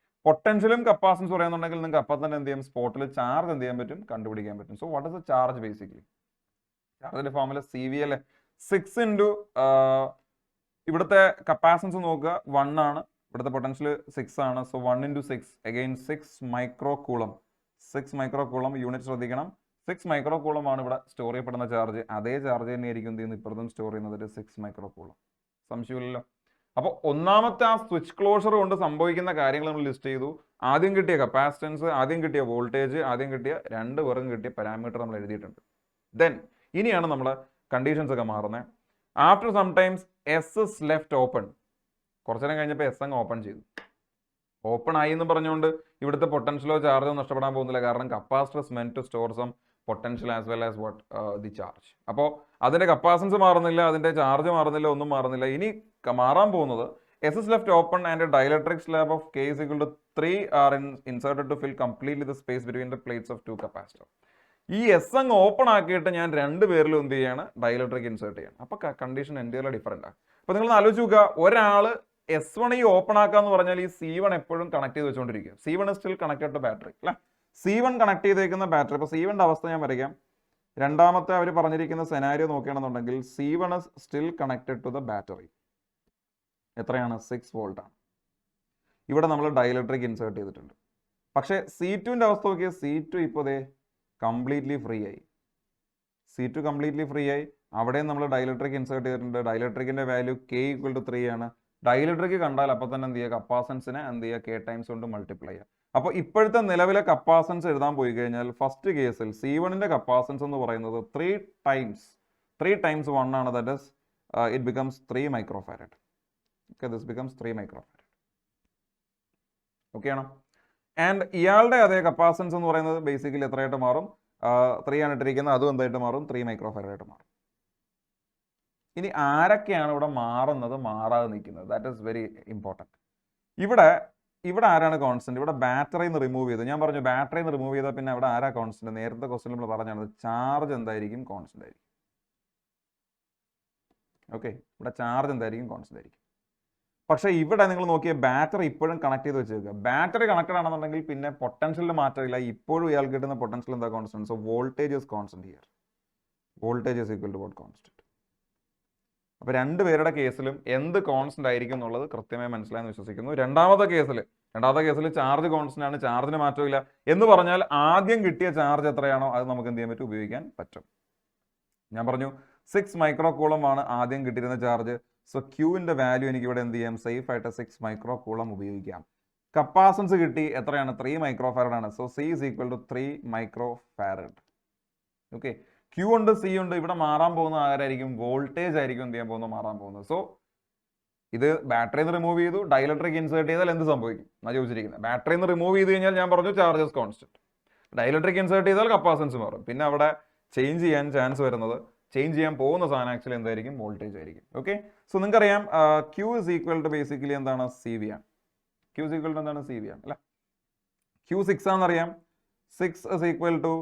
പൊട്ടൻഷ്യലും കപ്പാസിറ്റൻസ് പറയുന്നുണ്ടെങ്കിൽ നിങ്ങൾക്ക് അപ്പം തന്നെ എന്ത് ചെയ്യും, സ്പോട്ടിൽ ചാർജ് എന്ത് ചെയ്യാൻ പറ്റും, കണ്ടുപിടിക്കാൻ പറ്റും. So what is the charge basically? ചാർജിന്റെ ഫോർമുല CV അല്ലേ, 6 ഇൻറ്റു ഇവിടുത്തെ കപ്പാസിറ്റൻസ് നോക്കുക 1 ആണ്, ഇവിടുത്തെ പൊട്ടൻഷ്യൽ 6 ആണ്. So 1 into 6 again 6 micro coulomb. 6 micro coulomb unit ശ്രദ്ധിക്കണം. 6 മൈക്രോ കൂളം ആണ് ഇവിടെ സ്റ്റോർ ചെയ്യപ്പെടുന്ന ചാർജ്. അതേ ചാർജ് തന്നെയായിരിക്കും എന്ത് ചെയ്യുന്നത്, ഇപ്പുറത്തും സ്റ്റോർ ചെയ്യുന്നത് 6 മൈക്രോ കൂളം. സംശയമില്ലല്ലോ. അപ്പോൾ ഒന്നാമത്തെ ആ സ്വിച്ച് ക്ലോഷർ കൊണ്ട് സംഭവിക്കുന്ന കാര്യങ്ങൾ നമ്മൾ ലിസ്റ്റ് ചെയ്തു. ആദ്യം കിട്ടിയ കപ്പാസിറ്റൻസ്, ആദ്യം കിട്ടിയ വോൾട്ടേജ്, ആദ്യം കിട്ടിയ രണ്ട് പേർക്കും കിട്ടിയ പാരാമീറ്റർ നമ്മൾ എഴുതിയിട്ടുണ്ട്. ദെൻ ഇനിയാണ് നമ്മുടെ കണ്ടീഷൻസ് ഒക്കെ മാറുന്നത്. After some times S is left open. കുറച്ചു നേരം കഴിഞ്ഞപ്പോൾ എസ് അങ്ങ് ഓപ്പൺ ചെയ്തു. ഓപ്പൺ ആയി എന്ന് പറഞ്ഞുകൊണ്ട് ഇവിടുത്തെ പൊട്ടൻഷ്യലോ ചാർജോ നഷ്ടപ്പെടാൻ പോകുന്നില്ല. കാരണം capacitor is meant to store some potential as well as what the charge. അപ്പോൾ അതിന്റെ കപ്പാസിറ്റൻസ് മാറുന്നില്ല, അതിന്റെ ചാർജ് മാറുന്നില്ല, ഒന്നും മാറുന്നില്ല. ഇനി മാറാൻ പോകുന്നത് S is left open and dielectric slab of K is equal to 3 are inserted to fill completely the space between the plates of two capacitor. ഈ എസ് അങ്ങ് ഓപ്പൺ ആക്കിയിട്ട് ഞാൻ രണ്ടുപേരിലും എന്ത് ചെയ്യാണ്, ഡയലക്ട്രിക് ഇൻസേർട്ട് ചെയ്യണം. അപ്പോൾ കണ്ടീഷൻ എൻ്റെയർലി ഡിഫറെൻ്റ് ആണ്. അപ്പോൾ നിങ്ങൾ ആലോചിച്ച് നോക്കുക, ഒരാൾ S1 ഈ ഓപ്പൺ ആക്കുക എന്ന് പറഞ്ഞാൽ ഈ C1 എപ്പോഴും കണക്ട് ചെയ്ത് വെച്ചുകൊണ്ടിരിക്കും. C1 still connected to battery അല്ലേ. C1 കണക്ട് ചെയ്തേക്കുന്ന ബാറ്ററി. ഇപ്പോൾ C1ന്റെ അവസ്ഥ ഞാൻ വരയ്ക്കാം. രണ്ടാമത്തെ അവർ പറഞ്ഞിരിക്കുന്ന സെനാരിയോ നോക്കുകയാണെന്നുണ്ടെങ്കിൽ C1 is still connected to the battery. എത്രയാണ്? 6 വോൾട്ട് ആണ്. ഇവിടെ നമ്മൾ ഡൈഇലക്ട്രിക് ഇൻസേർട്ട് ചെയ്തിട്ടുണ്ട്. പക്ഷേ C2ന്റെ അവസ്ഥ നോക്കിയാൽ C2 ഇപ്പോൾ ദേ കംപ്ലീറ്റ്ലി ഫ്രീ ആയി. C2 കംപ്ലീറ്റ്ലി ഫ്രീ ആയി. അവിടെയും നമ്മൾ ഡൈഇലക്ട്രിക് ഇൻസേർട്ട് ചെയ്തിട്ടുണ്ട്. ഡൈഇലക്ട്രിക്കിന്റെ വാല്യൂ K = 3 ആണ്. ഡൈഇലക്ട്രിക് കണ്ടാൽ അപ്പോൾ തന്നെ എന്ത് ചെയ്യുക? കപ്പാസൻസിനെ എന്ത് ചെയ്യുക? K ടൈംസ് കൊണ്ട് മൾട്ടിപ്ലൈ ചെയ്യുക. അപ്പോൾ ഇപ്പോഴത്തെ നിലവിലെ കപ്പാസൻസ് എഴുതാൻ പോയി കഴിഞ്ഞാൽ ഫസ്റ്റ് കേസിൽ C1ന്റെ കപ്പാസൻസ് എന്ന് പറയുന്നത് 3 ടൈംസ് 1 ആണ്. That is it becomes 3 microfarad. Okay, this becomes 3 microfarad. Okay ആണോ? ആൻഡ് ഇയാളുടെ അതേ കപ്പാസൻസ് എന്ന് പറയുന്നത് ബേസിക്കലി എത്രയായിട്ട് മാറും? 3 ആണ് ഇട്ടിരിക്കുന്നത്. അതും എന്തായിട്ട് മാറും? 3 മൈക്രോഫാരഡായിട്ട് മാറും. ഇനി ആരൊക്കെയാണ് ഇവിടെ മാറുന്നത്, മാറാതെ നിൽക്കുന്നത്? That is very important. ഇവിടെ ആരാണ് കോൺസ്റ്റന്റ്? ഇവിടെ ബാറ്ററിയിൽ നിന്ന് റിമൂവ് ചെയ്ത്, ഞാൻ പറഞ്ഞു ബാറ്ററിയിൽ നിന്ന് റിമൂവ് ചെയ്താൽ പിന്നെ അവിടെ ആരാ കോൺസ്റ്റന്റ്? നേരത്തെ ക്വസ്റ്റ്യൻ നമ്മൾ പറഞ്ഞാണ് ചാർജ് എന്തായിരിക്കും? കോൺസ്റ്റന്റ് ആയിരിക്കും. ഓക്കെ, ഇവിടെ ചാർജ് എന്തായിരിക്കും? കോൺസ്റ്റന്റ് ആയിരിക്കും. പക്ഷേ ഇവിടെ നിങ്ങൾ നോക്കിയ ബാറ്ററി ഇപ്പോഴും കണക്ട് ചെയ്ത് വെച്ചേക്കുക. ബാറ്ററി കണക്റ്റഡ് ആണെന്നുണ്ടെങ്കിൽ പിന്നെ പൊട്ടൻഷ്യലിൽ മാറ്റമില്ല. ഇപ്പോഴും ഇയാൾക്ക് കിട്ടുന്ന പൊട്ടൻഷ്യൽ എന്താ? Constant. So voltage is constant here. Voltage is equal to what? Constant. അപ്പോൾ രണ്ടുപേരുടെ കേസിലും എന്ത് കോൺസ്റ്റന്റ് ആയിരിക്കും എന്നുള്ളത് കൃത്യമായി മനസ്സിലായെന്ന് വിശ്വസിക്കുന്നു. രണ്ടാമത്തെ കേസിൽ ചാർജ് കോൺസ്റ്റന്റ് ആണ്, ചാർജിന് മാറ്റമില്ല എന്ന് പറഞ്ഞാൽ ആദ്യം കിട്ടിയ ചാർജ് എത്രയാണോ അത് നമുക്ക് എന്ത് ചെയ്യാൻ പറ്റും? ഉപയോഗിക്കാൻ പറ്റും. ഞാൻ പറഞ്ഞു 6 മൈക്രോ കൂളം ആണ് ആദ്യം കിട്ടിയിരുന്ന ചാർജ്. സോ ക്യൂവിന്റെ വാല്യൂ എനിക്ക് ഇവിടെ എന്ത് ചെയ്യാം? സേഫ് ആയിട്ട് 6 മൈക്രോ കൂളം ഉപയോഗിക്കാം. കപ്പാസൻസ് കിട്ടി എത്രയാണ്? 3 മൈക്രോഫാരഡ് ആണ്. So C is equal to 3 microfarad. Okay, Q ഉണ്ട്, C ഉണ്ട്. ഇവിടെ മാറാൻ പോകുന്ന ആരായിരിക്കും? വോൾട്ടേജ് ആയിരിക്കും എന്ത് ചെയ്യാൻ പോകുന്നത്? മാറാൻ പോകുന്നത്. സോ ഇത് ബാറ്ററിയിൽ നിന്ന് റിമൂവ് ചെയ്തു, ഡൈഇലക്ട്രിക് ഇൻസേർട്ട് ചെയ്താൽ എന്ത് സംഭവിക്കും എന്നാണ് ചോദിച്ചിരിക്കുന്നത്. ബാറ്ററിയിൽ നിന്ന് റിമൂവ് ചെയ്ത് കഴിഞ്ഞാൽ ഞാൻ പറഞ്ഞു ചാർജസ് കോൺസ്റ്റന്റ്. ഡൈഇലക്ട്രിക് ഇൻസേർട്ട് ചെയ്താൽ കപ്പാസൻസ് മാറും. പിന്നെ അവിടെ ചേഞ്ച് ചെയ്യാൻ ചാൻസ് വരുന്നത്, ചേഞ്ച് ചെയ്യാൻ പോകുന്ന സാധനം ആക്ച്വലി എന്തായിരിക്കും? വോൾട്ടേജ് ആയിരിക്കും. ഓക്കെ, സോ നിങ്ങൾക്കറിയാം Q is equal to basically എന്താണ്? CV ആണ്. Q is equal to എന്താണ്? CV ആണ് അല്ലേ. Q 6 ആണെന്നറിയാം. 6 is equal to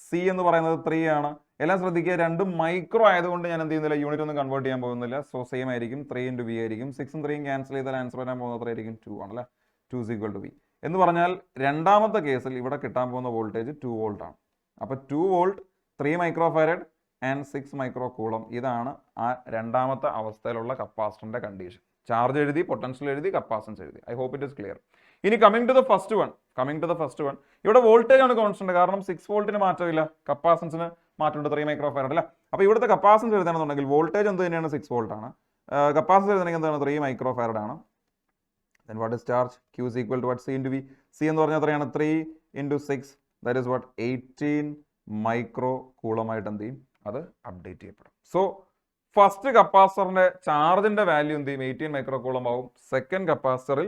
C എന്ന് പറയുന്നത് 3 ആണ്. എല്ലാം ശ്രദ്ധിക്കുക, രണ്ടും മൈക്രോ ആയതുകൊണ്ട് ഞാൻ എന്ത് ചെയ്യുന്നില്ല? യൂണിറ്റ് ഒന്നും കൺവേർട്ട് ചെയ്യാൻ പോകുന്നില്ല. സോ സെയിം ആയിരിക്കും, 3 × V ആയിരിക്കും. 6 ഉം 3 ക്യാൻസൽ ചെയ്താൽ ആൻസർ വരാൻ പോകുന്നത് എത്രയായിരിക്കും? 2 ആണല്ലേ. 2 is equal to V എന്ന് പറഞ്ഞാൽ രണ്ടാമത്തെ കേസിൽ ഇവിടെ കിട്ടാൻ പോകുന്ന വോൾട്ടേജ് 2 വോൾട്ട് ആണ്. അപ്പോൾ 2 volt, 3 microfarad and 6 micro coulomb. ഇതാണ് ആ രണ്ടാമത്തെ അവസ്ഥയിലുള്ള കപ്പാസിറ്ററിന്റെ കണ്ടീഷൻ. ചാർജ് എഴുതി, പൊട്ടൻഷ്യൽ എഴുതി, കപ്പാസിറ്റൻസ് എഴുതി. I hope it is clear. ഇനി coming to the first one, ഇവിടെ വോൾട്ടേജ് ആണ് കോൺസ്റ്റന്റ്. കാരണം 6 വോൾട്ടിന് മാറ്റമില്ല, കപ്പാസിറ്റൻസിന് മാറ്റമുണ്ട്, 3 മൈക്രോഫാരഡ് അല്ലേ. അപ്പോൾ ഇവിടുത്തെ കപ്പാസിറ്റൻസ് എഴുതണമെന്നുണ്ടെങ്കിൽ വോൾട്ടേജ് എന്ത് തന്നെയാണ്? 6 വോൾട്ട് ആണ്. കപ്പാസിറ്റൻസ് എഴുതണമെങ്കിൽ എന്താണ്? 3 മൈക്രോഫാരഡ് ആണ്. Then what is charge? Q is equal to what? C × V. C എന്ന് പറഞ്ഞാൽ എത്രയാണ്? 3 × 6, ദാറ്റ് ഇസ് വാട്ട്? 18 മൈക്രോ കൂളമായിട്ട് എന്ത് ചെയ്യും? അത് അപ്ഡേറ്റ് ചെയ്യപ്പെടും. സോ ഫസ്റ്റ് കപ്പാസിറ്ററിന്റെ ചാർജിന്റെ വാല്യൂ എന്ത് ചെയ്യും? 18 മൈക്രോ കൂളം ആവും. സെക്കൻഡ് കപ്പാസിറ്ററിൽ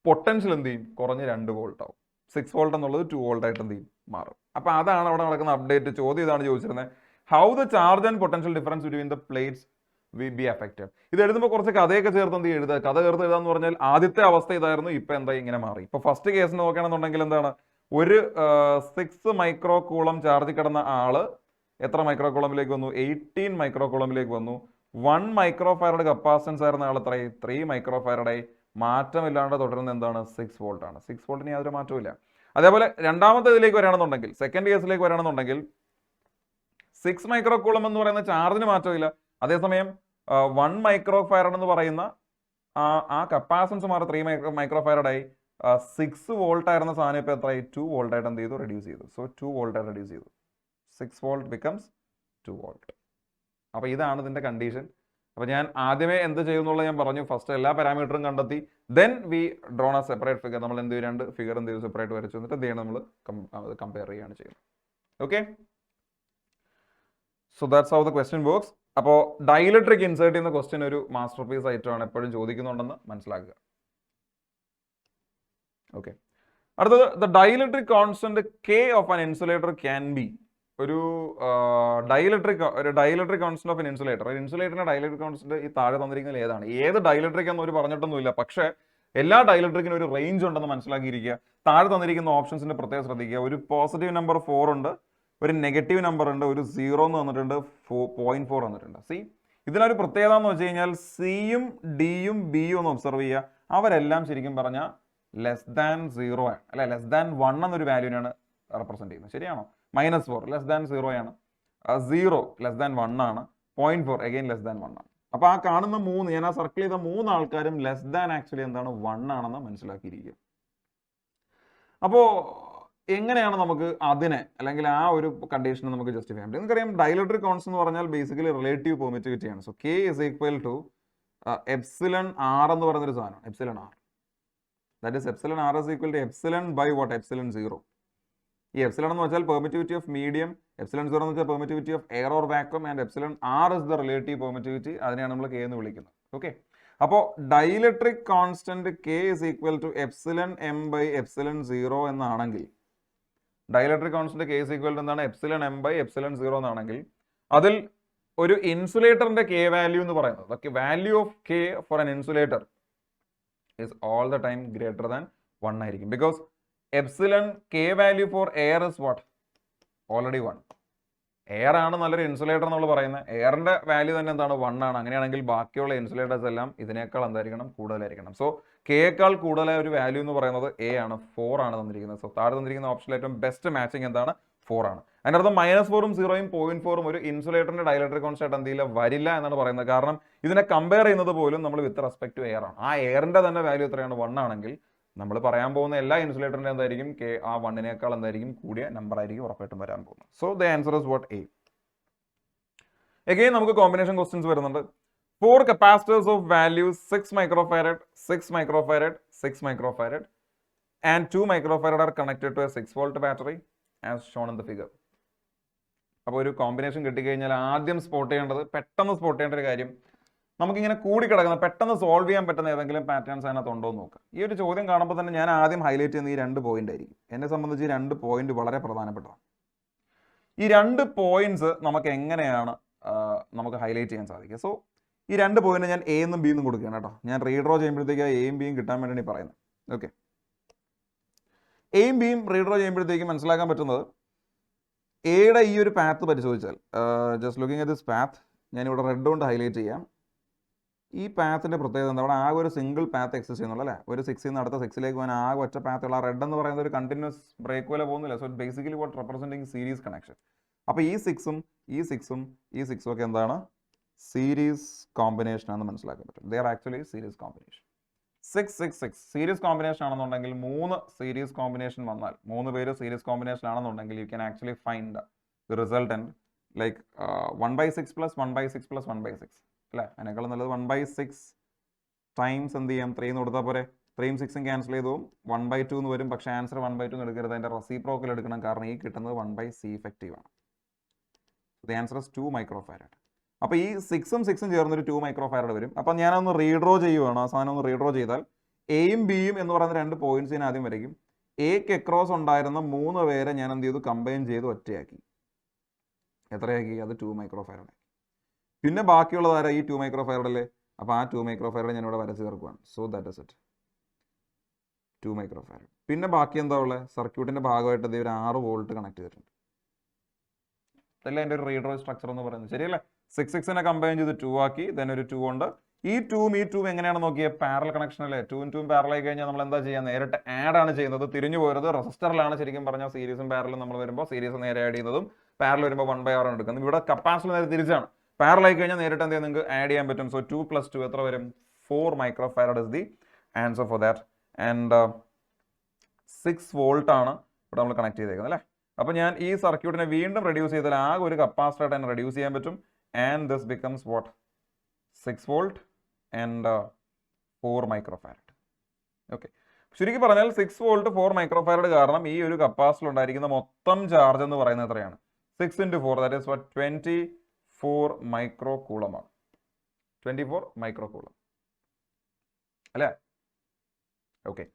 പൊട്ടൻഷ്യൽ എന്ത് ചെയ്യും? കുറഞ്ഞ് 2 വോൾട്ട് ആവും. 6 വോൾട്ട് എന്നുള്ളത് 2 വോൾട്ട് ആയിട്ട് എന്ത് ചെയ്യും? മാറും. അപ്പോൾ അതാണ് അവിടെ നടക്കുന്ന അപ്ഡേറ്റ്. ചോദ്യം ഇതാണ് ചോദിച്ചിരുന്നത്, how the charge and potential difference between the plates will be affected. ഇത് എഴുതുമ്പോൾ കുറച്ച് കഥയൊക്കെ ചേർത്ത് എന്ത് എഴുതുക? കഥ ചേർത്ത് എഴുതാന്ന് പറഞ്ഞാൽ ആദ്യത്തെ അവസ്ഥ ഇതായിരുന്നു, ഇപ്പം എന്താ ഇങ്ങനെ മാറി. ഇപ്പോൾ ഫസ്റ്റ് കേസിന് നോക്കുകയാണെന്നുണ്ടെങ്കിൽ എന്താണ്? ഒരു 6 മൈക്രോ കൂളം ചാർജ് കിടന്ന ആള് എത്ര മൈക്രോ കൂളമിലേക്ക് വന്നു? 18 മൈക്രോ കൂളമിലേക്ക് വന്നു. 1 മൈക്രോഫാരഡ് കപ്പാസിറ്റൻസ് ആയിരുന്ന ആൾ എത്രയായി? 3 മൈക്രോഫാരഡായി. മാറ്റമില്ലാണ്ട് തുടരുന്ന എന്താണ്? 6 വോൾട്ട് ആണ്. 6 വോൾട്ടിന് യാതൊരു മാറ്റമില്ല. അതേപോലെ രണ്ടാമത്തെ ഇതിലേക്ക് വരികയാണെന്നുണ്ടെങ്കിൽ, സെക്കൻഡ് കേസിലേക്ക് വരികയാണെന്നുണ്ടെങ്കിൽ 6 മൈക്രോ കൂളം എന്ന് പറയുന്ന ചാർജിന് മാറ്റമില്ല. അതേസമയം 1 മൈക്രോഫാരഡ് എന്ന് പറയുന്ന ആ കപ്പാസിറ്റൻസ് മാറി 3 മൈക്രോഫാരഡായി. 6 വോൾട്ട് ആയിരുന്ന സാധനം ഇപ്പോൾ എത്രയായി? 2 വോൾട്ട് ആയിട്ട് എന്ത് ചെയ്തു? റെഡ്യൂസ് ചെയ്തു. സോ 2 വോൾട്ട് ആയിട്ട് റെഡ്യൂസ് ചെയ്തു. 6 വോൾട്ട് ബിക്കംസ് 2 വോൾട്ട്. അപ്പോൾ ഇതാണ് ഇതിൻ്റെ കണ്ടീഷൻ. അപ്പോൾ ഞാൻ ആദ്യമേ എന്ത് ചെയ്യുന്നുള്ളത് ഞാൻ പറഞ്ഞു. ഫസ്റ്റ് എല്ലാ പാരാമീറ്ററും കണ്ടെത്തി, then we drone A separate figure. നമ്മൾ എന്ത് ചെയ്യും? 2 ഫിഗർ എന്ത് ചെയ്തു? സെപ്പറേറ്റ് വരച്ചു. എന്നിട്ട് എന്ത് ചെയ്യണം? നമ്മൾ കമ്പയർ ചെയ്യുകയാണ് ചെയ്യുന്നത്. Okay, so that's how the question works. അപ്പോൾ ഡൈഇലക്ട്രിക് ഇൻസേർട്ട് ചെയ്യുന്ന ക്വസ്റ്റ്യൻ ഒരു മാസ്റ്റർ പീസ് ആയിട്ടാണ് എപ്പോഴും ചോദിക്കുന്നുണ്ടെന്ന് മനസ്സിലാക്കുക. ഓക്കെ, അടുത്തത് the dielectric constant K of an insulator can be. ഒരു ഡൈഇലക്ട്രിക് കോൺസ്റ്റന്റ് ഓഫ് ഇൻസുലേറ്റർ. ഒരു ഇൻസുലേറ്ററിന്റെ ഡൈഇലക്ട്രിക് കോൺസ്റ്റന്റ് ഈ താഴെ തന്നിരിക്കുന്നത് ഏതാണ്? ഏത് ഡൈഇലക്ട്രിക് എന്ന് ഒരു പറഞ്ഞിട്ടൊന്നുമില്ല. പക്ഷേ എല്ലാ ഡൈഇലക്ട്രിക്കിനും ഒരു റേഞ്ച് ഉണ്ടെന്ന് മനസ്സിലാക്കിയിരിക്കുക. താഴെ തന്നിരിക്കുന്ന ഓപ്ഷൻസിന്റെ പ്രത്യേകം ശ്രദ്ധിക്കുക. ഒരു പോസിറ്റീവ് നമ്പർ 4 ഉണ്ട്, ഒരു നെഗറ്റീവ് നമ്പർ ഉണ്ട്, ഒരു 0 എന്ന് തന്നിട്ടുണ്ട്, 0.4 തന്നിട്ടുണ്ട്. സി, ഇതിനൊരു പ്രത്യേകത എന്ന് വെച്ച് കഴിഞ്ഞാൽ സിയും ഡിയും ബിയും ഒന്ന് ഒബ്സർവ് ചെയ്യുക, അവരെല്ലാം ശരിക്കും പറഞ്ഞാൽ <0 ആണ് അല്ലെ, <1 എന്നൊരു വാല്യൂവിനാണ് റെപ്രസെന്റ് ചെയ്യുന്നത്. ശരിയാണോ? -4 <0 ആണ്, 0 <1 ആണ്, 0.4 again <1 ആണ്. അപ്പൊ ആ കാണുന്ന ഞാൻ ആ സർക്കിൾ ചെയ്ത 3 ആൾക്കാരും ആക്ച്വലി എന്താണ് 1 ആണെന്ന് മനസ്സിലാക്കിയിരിക്കുക. അപ്പോ എങ്ങനെയാണ് നമുക്ക് അതിനെ അല്ലെങ്കിൽ ആ ഒരു കണ്ടീഷനെ നമുക്ക് ജസ്റ്റിഫൈ ചെയ്യാൻ പറ്റും? നമുക്കറിയാം ഡൈലക്ട്രിക് കോൺസ്റ്റന്റ് എന്ന് പറഞ്ഞാൽ ബേസിക്കലി റിലേറ്റീവ് പെർമിറ്റിവിറ്റി ആണ്. So K is equal to epsilon R എന്ന് പറയുന്നൊരു സാധനമാണ്, epsilon R. That is epsilon R is equal to epsilon by what? Epsilon 0. ഈ എപ്സിലൺ എന്ന് വെച്ചാൽ പെർമിറ്റിവിറ്റി ഓഫ് മീഡിയം, എപ്സിലൺ 0 എന്ന് വെച്ചാൽ permittivity of air or vacuum, and epsilon R is the relative permittivity. അതിനെയാണ് നമ്മൾ കെ എന്ന് വിളിക്കുന്നത്. Okay, അപ്പോൾ dielectric constant K is equal to epsilon M by epsilon 0 എന്നാണെങ്കിൽ, dielectric constant K is equal to എന്താണ്? Epsilon M by epsilon 0 എന്നാണെങ്കിൽ അതിൽ ഒരു ഇൻസുലേറ്ററിന്റെ കെ വാല്യൂ എന്ന് പറയുന്നത്, value of K for an insulator is all the time greater than 1 ആയിരിക്കും. Because epsilon k value for air is what? Already 1. Air ആണ് നല്ലൊരു ഇൻസുലേറ്റർ നമ്മൾ പറയുന്നത്. എയറിന്റെ വാല്യൂ തന്നെ എന്താണ്? 1 ആണ്. അങ്ങനെയാണെങ്കിൽ ബാക്കിയുള്ള ഇൻസുലേറ്റേഴ്സ് എല്ലാം ഇതിനേക്കാൾ എന്തായിരിക്കണം? കൂടുതലായിരിക്കണം. സോ കെയേക്കാൾ കൂടുതലായ ഒരു വാല്യൂ എന്ന് പറയുന്നത് എ ആണ്, 4 ആണ് തന്നിരിക്കുന്നത്. സോ താഴെ തന്നിരിക്കുന്ന ഓപ്ഷനിൽ ഏറ്റവും ബെസ്റ്റ് മാച്ചിങ് എന്താണ്? 4 ആണ്. അതിൻ്റെ അർത്ഥം -4ഉം 0ഉം 0.4ഉം ഒരു ഇൻസുലേറ്ററിന്റെ ഡൈലക്ട്രിക് കോൺസ്റ്റന്റ് എന്തില്ല വരില്ല എന്നാണ് പറയുന്നത്. കാരണം ഇതിനെ കമ്പയർ ചെയ്യുന്നത് പോലും നമ്മൾ വിത്ത് റെസ്പെക്ട് ടു എയർ ആണ്. ആ എയറിന്റെ തന്നെ വാല്യൂ എത്രയാണ്? 1 ആണെങ്കിൽ നമ്മൾ പറയാൻ പോകുന്ന എല്ലാ ഇൻസുലേറ്ററിന്റെ എന്തായിരിക്കും? കെ ആ 1നേക്കാൾ എന്തായിരിക്കും? കൂടിയ നമ്പർ ആയിരിക്കും ഉറപ്പായിട്ടും വരാൻ പോകുന്നത്. So the answer is what? A. Again നമുക്ക് കോമ്പിനേഷൻ ക്വസ്റ്റ്യൻസ് വരുന്നുണ്ട്. 4 capacitors of value 6 microfarad, 6 microfarad, 6 microfarad and 2 microfarad are connected to a 6-volt battery as shown in the figure. അപ്പോൾ ഒരു കോമ്പിനേഷൻ കിട്ടിക്കഴിഞ്ഞാൽ ആദ്യം പെട്ടെന്ന് സ്പോട്ട് ചെയ്യേണ്ട ഒരു കാര്യം, നമുക്കിങ്ങനെ കൂടിക്കിടക്കുന്ന പെട്ടെന്ന് സോൾവ് ചെയ്യാൻ പറ്റുന്ന ഏതെങ്കിലും പാറ്റേൺസ് അതിനകത്ത് ഉണ്ടോ എന്ന് നോക്കാം. ഈ ഒരു ചോദ്യം കാണുമ്പോൾ തന്നെ ഞാൻ ആദ്യം ഹൈലൈറ്റ് ചെയ്യുന്ന ഈ 2 പോയിന്റ് ആയിരിക്കും. എന്നെ സംബന്ധിച്ച് ഈ 2 പോയിന്റ് വളരെ പ്രധാനപ്പെട്ടതാണ്. ഈ 2 പോയിന്റ്സ് നമുക്ക് എങ്ങനെയാണ് നമുക്ക് ഹൈലൈറ്റ് ചെയ്യാൻ സാധിക്കുക? സോ ഈ 2 പോയിന്റ് ഞാൻ എ എന്നും ബി എന്നും കൊടുക്കുകയാണ് കേട്ടോ. ഞാൻ റീഡ്രോ ചെയ്യുമ്പോഴത്തേക്ക് എയും ബിയും കിട്ടാൻ വേണ്ടിയാണ് പറയുന്നത്. ഓക്കെ, എയും ബിയും റീഡ്രോ ചെയ്യുമ്പോഴത്തേക്ക് മനസ്സിലാക്കാൻ പറ്റുന്നത്, എയുടെ ഈ ഒരു പാത്ത് പരിശോധിച്ചാൽ, just looking at this path, ഞാനിവിടെ റെഡ് കൊണ്ട് ഹൈലൈറ്റ് ചെയ്യാം. ഈ പാത്തിൻ്റെ പ്രത്യേകത എന്താ? അവിടെ ആകെ ഒരു സിംഗിൾ പാത്ത് എക്സിസ്റ്റ് ചെയ്യുന്നുള്ളൂ അല്ലേ? ഒരു 6ൽ നിന്ന് അടുത്ത 6ലേക്ക് പോകാൻ ആകെ ഒറ്റ പാത്തുള്ള റെഡ് എന്ന് പറയുന്നത് ഒരു കണ്ടിന്യൂസ് ബ്രേക്ക് പോലെ പോകുന്നില്ല. So basically what representing series connection. അപ്പോൾ ഈ 6ഉം ഈ 6ഉം ഈ 6ഉം ഒക്കെ എന്താണ്? സീരീസ് കോമ്പിനേഷൻ ആണെന്ന് മനസ്സിലാക്കാൻ പറ്റും. ദേ are actually series combination. 6, 6, 6 series combination ആണെന്നുണ്ടെങ്കിൽ 3 സീരീസ് കോമ്പിനേഷൻ വന്നാൽ, 3 പേര് സീരീസ് കോമ്പിനേഷൻ ആണെന്നുണ്ടെങ്കിൽ you can actually find the resultant like 1/6 + 1/6 + 1/6 അല്ലേ? അതിനേക്കാളും നല്ലത് 1/6 ടൈംസ് എന്ത് ചെയ്യാം? 3 എന്ന് കൊടുത്താൽ പോരെ? 3ഉം 6ഉം ക്യാൻസൽ ചെയ്തു 1/2 എന്ന് വരും. പക്ഷേ ആൻസർ 1/2 എന്ന് എടുക്കരുത്, അതിൻ്റെ റെസിപ്രോക്കൽ എടുക്കണം. കാരണം ഈ കിട്ടുന്നത് 1/c ഇഫക്റ്റീവ് ആണ്. The answer is 2 microfarad. അപ്പോൾ ഈ 6ഉം 6ഉം ചേർന്നൊരു 2 മൈക്രോഫാരഡ് വരും. അപ്പം ഞാനൊന്ന് റീഡ്രോ ചെയ്യുവാണ്. ആ സാധനം ഒന്ന് റീഡ്രോ ചെയ്താൽ എയും ബിയും എന്ന് പറയുന്ന 2 പോയിന്റ്സ് ഞാൻ ആദ്യം വരയ്ക്കും. എക്ക് അക്രോസ് ഉണ്ടായിരുന്ന 3 പേരെ ഞാൻ എന്ത് ചെയ്തു? കമ്പൈൻ ചെയ്ത് ഒറ്റയാക്കി. എത്രയാക്കി? അത് 2 മൈക്രോഫാരഡ്. പിന്നെ ബാക്കിയുള്ളത് ആരാ? ഈ 2 മൈക്രോഫാരഡ് അല്ലേ? അപ്പോൾ ആ 2 മൈക്രോഫാരഡ് ഞാൻ ഇവിടെ വരച്ച് ചേർക്കുവാണ്. So that is it, 2 microfarad. പിന്നെ ബാക്കി എന്താ ഉള്ളത്? സർക്യൂട്ടിന്റെ ഭാഗമായിട്ട് ഇത് ഒരു 6 വോൾട്ട് കണക്ട് ചെയ്തിട്ടുണ്ട്. അതല്ലേ എൻ്റെ ഒരു റീഡ്രോ സ്ട്രക്ചർ എന്ന് പറയുന്നത്. ശരിയല്ലേ? 6നെ കമ്പൈൻ ചെയ്ത് 2 ആക്കി, ദെൻ ഒരു 2 ഉണ്ട്. ഈ 2ഉം എങ്ങനെയാണ് നോക്കിയത്? പാരലൽ കണക്ഷൻ അല്ലേ? 2ഉം 2ഉം പാരലൽ ആയി കഴിഞ്ഞാൽ നമ്മൾ എന്താ ചെയ്യുക? നേരിട്ട് ആഡ് ആണ് ചെയ്യുന്നത്. തിരിഞ്ഞു പോരുന്നത് റെസിസ്റ്ററിലാണ്. ശരിക്കും പറഞ്ഞാൽ സീരീസും പാരലും നമ്മൾ വരുമ്പോൾ സീരീസ് നേരെ ആഡ് ചെയ്യുന്നതും പാരലൽ വരുമ്പോൾ 1/r ആണ് എടുക്കുന്നത്. ഇവിടെ കപ്പാസിറ്റർ നേരെ തിരിച്ചാണ്. പാരലൽ ആയി കഴിഞ്ഞാൽ നേരിട്ട് എന്ത് ചെയ്യാം? നിങ്ങൾക്ക് ആഡ് ചെയ്യാൻ പറ്റും. സോ 2 + 2 എത്ര വരും? 4 microfarad is the answer for that. And 6 volt ആണ് ഇവിടെ നമ്മൾ കണക്ട് ചെയ്തേക്കുന്നത് അല്ലേ? അപ്പോൾ ഞാൻ ഈ സർക്യൂട്ടിനെ വീണ്ടും റെഡ്യൂസ് ചെയ്താൽ ആകെ ഒരു കപ്പാസിറ്റർ തന്നെ റെഡ്യൂസ് ചെയ്യാൻ പറ്റും. And this becomes what? 6 volt and 4 microfarad. Okay. ശരിക്കും പറഞ്ഞാൽ 6 വോൾട്ട് 4 മൈക്രോഫാരഡ് കാരണം ഈ ഒരു കപ്പാസിറ്റർ ഉണ്ടായിരിക്കുന്ന മൊത്തം ചാർജ് എന്ന് പറയുന്നത് എത്രയാണ്? 6 × 4 that is what? 24 micro coulomb ആണ്. 24 മൈക്രോ കൂളം അല്ലേ? ഓക്കെ,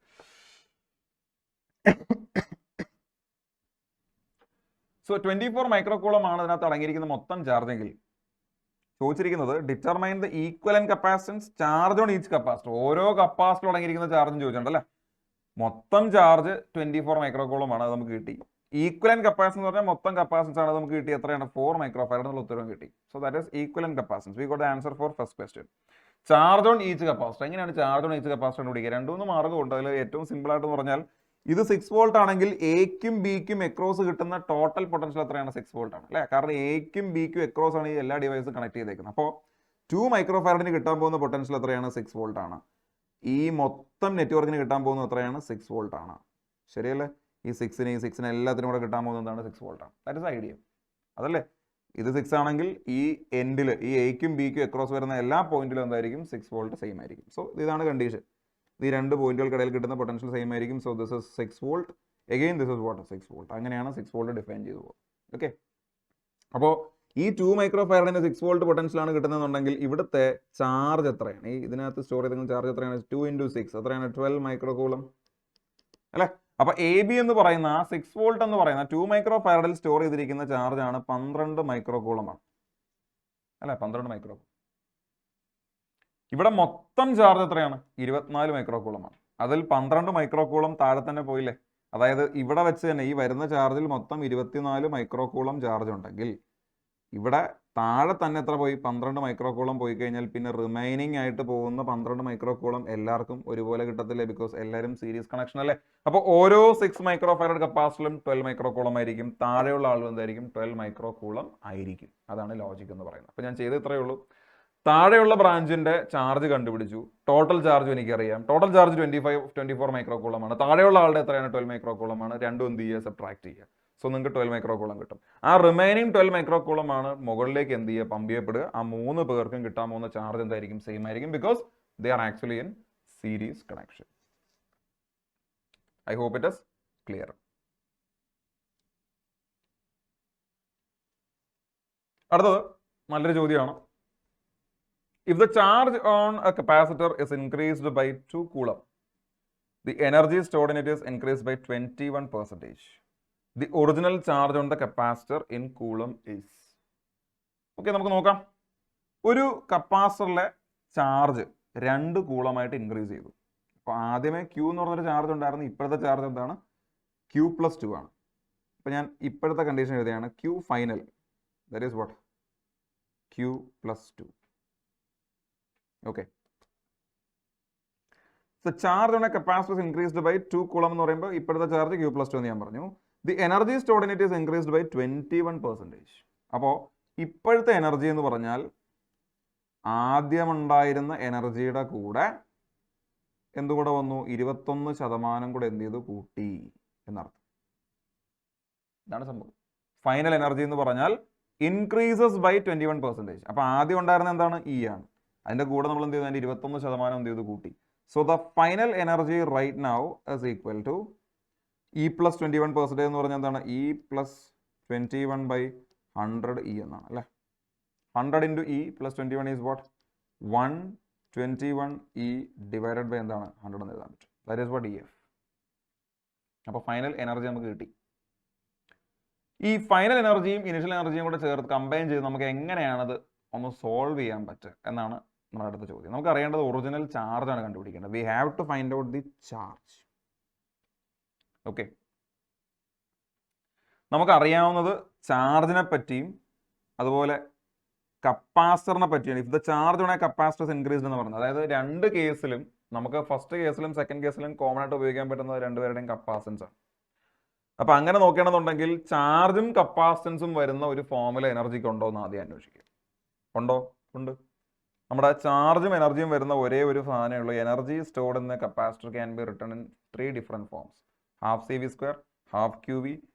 സോ 24 മൈക്രോ കൂളം ആണ് ഇതിനകത്ത് അടങ്ങിയിരിക്കുന്ന മൊത്തം ചാർജെങ്കിൽ ചോദിച്ചിരിക്കുന്നത് determine the equivalent capacitance charge on each capacitor. ഓരോ കപ്പാസിറ്റർ അടങ്ങിയിരിക്കുന്ന ചാർജും ചോദിച്ചിട്ടുണ്ട് അല്ലേ? മൊത്തം ചാർജ് 24 മൈക്രോ കൂളം ആണ്, അത് നമുക്ക് കിട്ടി. ഈക്വലന്റ് കപ്പാസിറ്റൻസ് എന്ന് പറഞ്ഞാൽ മൊത്തം കപ്പാസിറ്റൻസ് ആണ് നമുക്ക് കിട്ടി എത്രയാണ് 4 മൈക്രോഫാരഡ് എന്നുള്ള ഉത്തരവും കിട്ടി. So that is equivalent capacitance. We got the answer for first question. Charge on each capacitor. എങ്ങനെയാണ് ചാർജ് ഓൺ ഈച്ച് കപ്പാസിറ്റർ കണ്ടുപിടിക്കുക? 2-3 മാർഗ്ഗമുണ്ട്. അതിൽ ഏറ്റവും സിമ്പിൾ ആയിട്ട് പറഞ്ഞാൽ ഇത് 6 വോൾട്ട് ആണെങ്കിൽ എക്കും ബിക്കും എക്രോസ് കിട്ടുന്ന ടോട്ടൽ പൊട്ടൻഷ്യൽ എത്രയാണ്? 6 വോൾട്ട് ആണ് അല്ലേ? കാരണം എക്കും ബിക്കും എക്രോസ് ആണ് ഈ എല്ലാ ഡിവൈസും കണക്ട് ചെയ്തേക്കുന്നത്. അപ്പോൾ 2 മൈക്രോഫാരഡിന് കിട്ടാൻ പോകുന്ന പൊട്ടൻഷ്യൽ എത്രയാണ്? 6 വോൾട്ട് ആണ്. ഈ മൊത്തം നെറ്റ്വർക്കിന് കിട്ടാൻ പോകുന്നത് എത്രയാണ്? 6 വോൾട്ട് ആണ്. ശരിയല്ലേ? ഈ 6ന് എല്ലാത്തിനും കൂടെ കിട്ടാൻ പോകുന്നത് എന്താണ്? 6 വോൾട്ട് ആണ്. That is idea. അതല്ലേ? ഇത് 6 ആണെങ്കിൽ ഈ എൻഡിൽ ഈ എക്കും ബിക്കും എക്രോസ് വരുന്ന എല്ലാ പോയിന്റിലും എന്തായിരിക്കും? 6 വോൾട്ട് സെയിം ആയിരിക്കും. സോ ഇതാണ് കണ്ടീഷൻ. ഈ രണ്ട് പോയിന്റുകൾക്കിടയിൽ കിട്ടുന്ന പൊട്ടൻഷ്യൽ സെയിം ആയിരിക്കും. So this is 6 volt. Again this is what? 6 volt. അങ്ങനെയാണ് 6 വോൾട്ട് ഡിഫൈൻ ചെയ്തു പോകുന്നത്. ഓക്കെ. അപ്പോൾ ഈ 2 മൈക്രോഫാരഡിന് 6 വോൾട്ട് പൊട്ടൻഷ്യൽ ആണ് കിട്ടുന്നതെന്നുണ്ടെങ്കിൽ ഇവിടുത്തെ ചാർജ് എത്രയാണ്? ഈ ഇതിനകത്ത് സ്റ്റോർ ചെയ്തെങ്കിൽ ചാർജ് എത്രയാണ്? 2 × 6 എത്രയാണ്? 12 മൈക്രോകൂളം അല്ലേ? അപ്പൊ എ ബി എന്ന് പറയുന്ന 6 വോൾട്ട് എന്ന് പറയുന്ന 2 മൈക്രോഫാരഡിൽ സ്റ്റോർ ചെയ്തിരിക്കുന്ന ചാർജ് ആണ് 12 മൈക്രോകൂളം ആണ് അല്ലെ? 12 മൈക്രോ. ഇവിടെ മൊത്തം ചാർജ് എത്രയാണ്? 24 മൈക്രോകൂളം ആണ്. അതിൽ 12 മൈക്രോകൂളം താഴെ തന്നെ പോയില്ലേ? അതായത് ഇവിടെ വെച്ച് തന്നെ ഈ വരുന്ന ചാർജിൽ മൊത്തം 24 മൈക്രോകൂളം ചാർജ് ഉണ്ടെങ്കിൽ ഇവിടെ താഴെ തന്നെ എത്ര പോയി? 12 മൈക്രോകൂളം പോയി കഴിഞ്ഞാൽ പിന്നെ റിമൈനിങ് ആയിട്ട് പോകുന്ന 12 മൈക്രോകൂളം എല്ലാവർക്കും ഒരുപോലെ കിട്ടത്തില്ലേ? ബിക്കോസ് എല്ലാവരും സീരീസ് കണക്ഷൻ അല്ലേ? അപ്പോൾ ഓരോ 6 മൈക്രോഫാരഡ് കപ്പാസിറ്ററിലും 12 മൈക്രോകൂളം ആയിരിക്കും. താഴെയുള്ള ആളും എന്തായിരിക്കും? 12 മൈക്രോകൂളം ആയിരിക്കും. അതാണ് ലോജിക് എന്ന് പറയുന്നത്. അപ്പോൾ ഞാൻ ചെയ്ത് ഇത്രയേ ഉള്ളൂ. താഴെയുള്ള ബ്രാഞ്ചിന്റെ ചാർജ് കണ്ടുപിടിച്ചു. ടോട്ടൽ ചാർജ് എനിക്കറിയാം. ടോട്ടൽ ചാർജ് 24 മൈക്രോകൂളം ആണ്. താഴെയുള്ള ആളുടെ എത്രയാണ്? 12 മൈക്രോകൂളം ആണ്. രണ്ടും എന്ത് ചെയ്യുക? സബ്ട്രാക്ട് ചെയ്യുക. സോ നിങ്ങൾക്ക് 12 മൈക്രോകൂളം കിട്ടും. ആ റിമൈനിങ് 12 മൈക്രോകൂളം ആണ് മുകളിലേക്ക് എന്ത് ചെയ്യുക? പമ്പ് ചെയ്യപ്പെടുക. ആ 3 പേർക്കും കിട്ടാൻ പോകുന്ന ചാർജ് എന്തായിരിക്കും? സെയിം ആയിരിക്കും. Because they are actually in series connection. I hope it is clear. അടുത്തത് നല്ലൊരു ചോദ്യമാണ്. If the charge on a capacitor is increased by 2 coulomb, the energy stored in it is increased by 21%. The original charge on the capacitor in coulomb is. Okay, നമുക്ക് നോക്കാം. ഒരു കപ്പാസിറ്ററിലെ charge 2 കൂളമായിട്ട് increase ചെയ്തു. അപ്പോൾ ആദ്യമേ Q എന്ന് പറഞ്ഞൊരു charge ഉണ്ടായിരുന്നു. ഇപ്പോഴത്തെ ചാർജ് എന്താണ്? Q+2 ആണ്. അപ്പോൾ ഞാൻ ഇപ്പോഴത്തെ കണ്ടീഷൻ എഴുതുകയാണ്. Q final, that is what? Q+2. Okay. So charge on a capacitor is increased by 2 coulomb എന്ന് പറയുമ്പോൾ ഇപ്പോഴത്തെ ചാർജ് Q+2 എന്ന് ഞാൻ പറഞ്ഞു. The energy stored in it is increased by 21%. അപ്പോൾ ഇപ്പോഴത്തെ എനർജി എന്ന് പറഞ്ഞാൽ ആദ്യമുണ്ടായിരുന്ന എനർജിയുടെ കൂടെ എന്തുകൂടെ വന്നു? 21% കൂടെ എന്ത് ചെയ്തു? കൂട്ടി എന്നർത്ഥം. ഇതാണ് സംഭവം. ഫൈനൽ എനർജി എന്ന് പറഞ്ഞാൽ ഇൻക്രീസസ് ബൈ 21%. അപ്പോൾ ആദ്യം ഉണ്ടായിരുന്ന എന്താണ്? ഇ ആണ്. അതിൻ്റെ കൂടെ നമ്മൾ എന്ത് ചെയ്തു? അതിൻ്റെ 21% എന്ത് ചെയ്തു? കൂട്ടി. So the final energy right now is equal to E+21% എന്ന് പറഞ്ഞാൽ എന്താണ്? E+21/100 എന്നാണ് അല്ലേ? 100 × E+21 is what? 121 divided by എന്താണ്? 100 എന്ന് എഴുതാൻ പറ്റും. That is what EF. അപ്പോൾ ഫൈനൽ എനർജി നമുക്ക് കിട്ടി. ഈ ഫൈനൽ എനർജിയും ഇനിഷ്യൽ എനർജിയും കൂടെ ചേർത്ത് കമ്പൈൻ ചെയ്ത് നമുക്ക് എങ്ങനെയാണത് ഒന്ന് സോൾവ് ചെയ്യാൻ പറ്റുക എന്നാണ് നമ്മുടെ അടുത്ത ചോദ്യം. നമുക്ക് അറിയേണ്ടത് ഒറിജിനൽ ചാർജ് ആണ് കണ്ടുപിടിക്കേണ്ടത്. We have to find out the charge. Okay, നമുക്കറിയാവുന്നത് ചാർജിനെ പറ്റിയും അതുപോലെ കപ്പാസിറ്ററിനെ പറ്റിയാണ്. If the charge on a capacitor increased എന്ന് പറഞ്ഞത്, അതായത് രണ്ട് കേസിലും നമുക്ക് ഫസ്റ്റ് കേസിലും സെക്കൻഡ് കേസിലും കോമൺ ആയിട്ട് ഉപയോഗിക്കാൻ പറ്റുന്നത് രണ്ടുപേരുടെയും കപ്പാസിറ്റൻസ് ആണ്. അപ്പൊ അങ്ങനെ നോക്കുകയാണെന്നുണ്ടെങ്കിൽ ചാർജും കപ്പാസിറ്റൻസും വരുന്ന ഒരു ഫോമുല എനർജിക്ക് ഉണ്ടോ എന്ന് ആദ്യം അന്വേഷിക്കുക. ഉണ്ടോ? ഉണ്ട്. നമ്മുടെ ചാർജും എനർജിയും വരുന്ന ഒരേ ഒരു സാധനമേ ഉള്ളൂ. Energy stored in the capacitor can be written in 3 different forms: ½ CV², ½ QV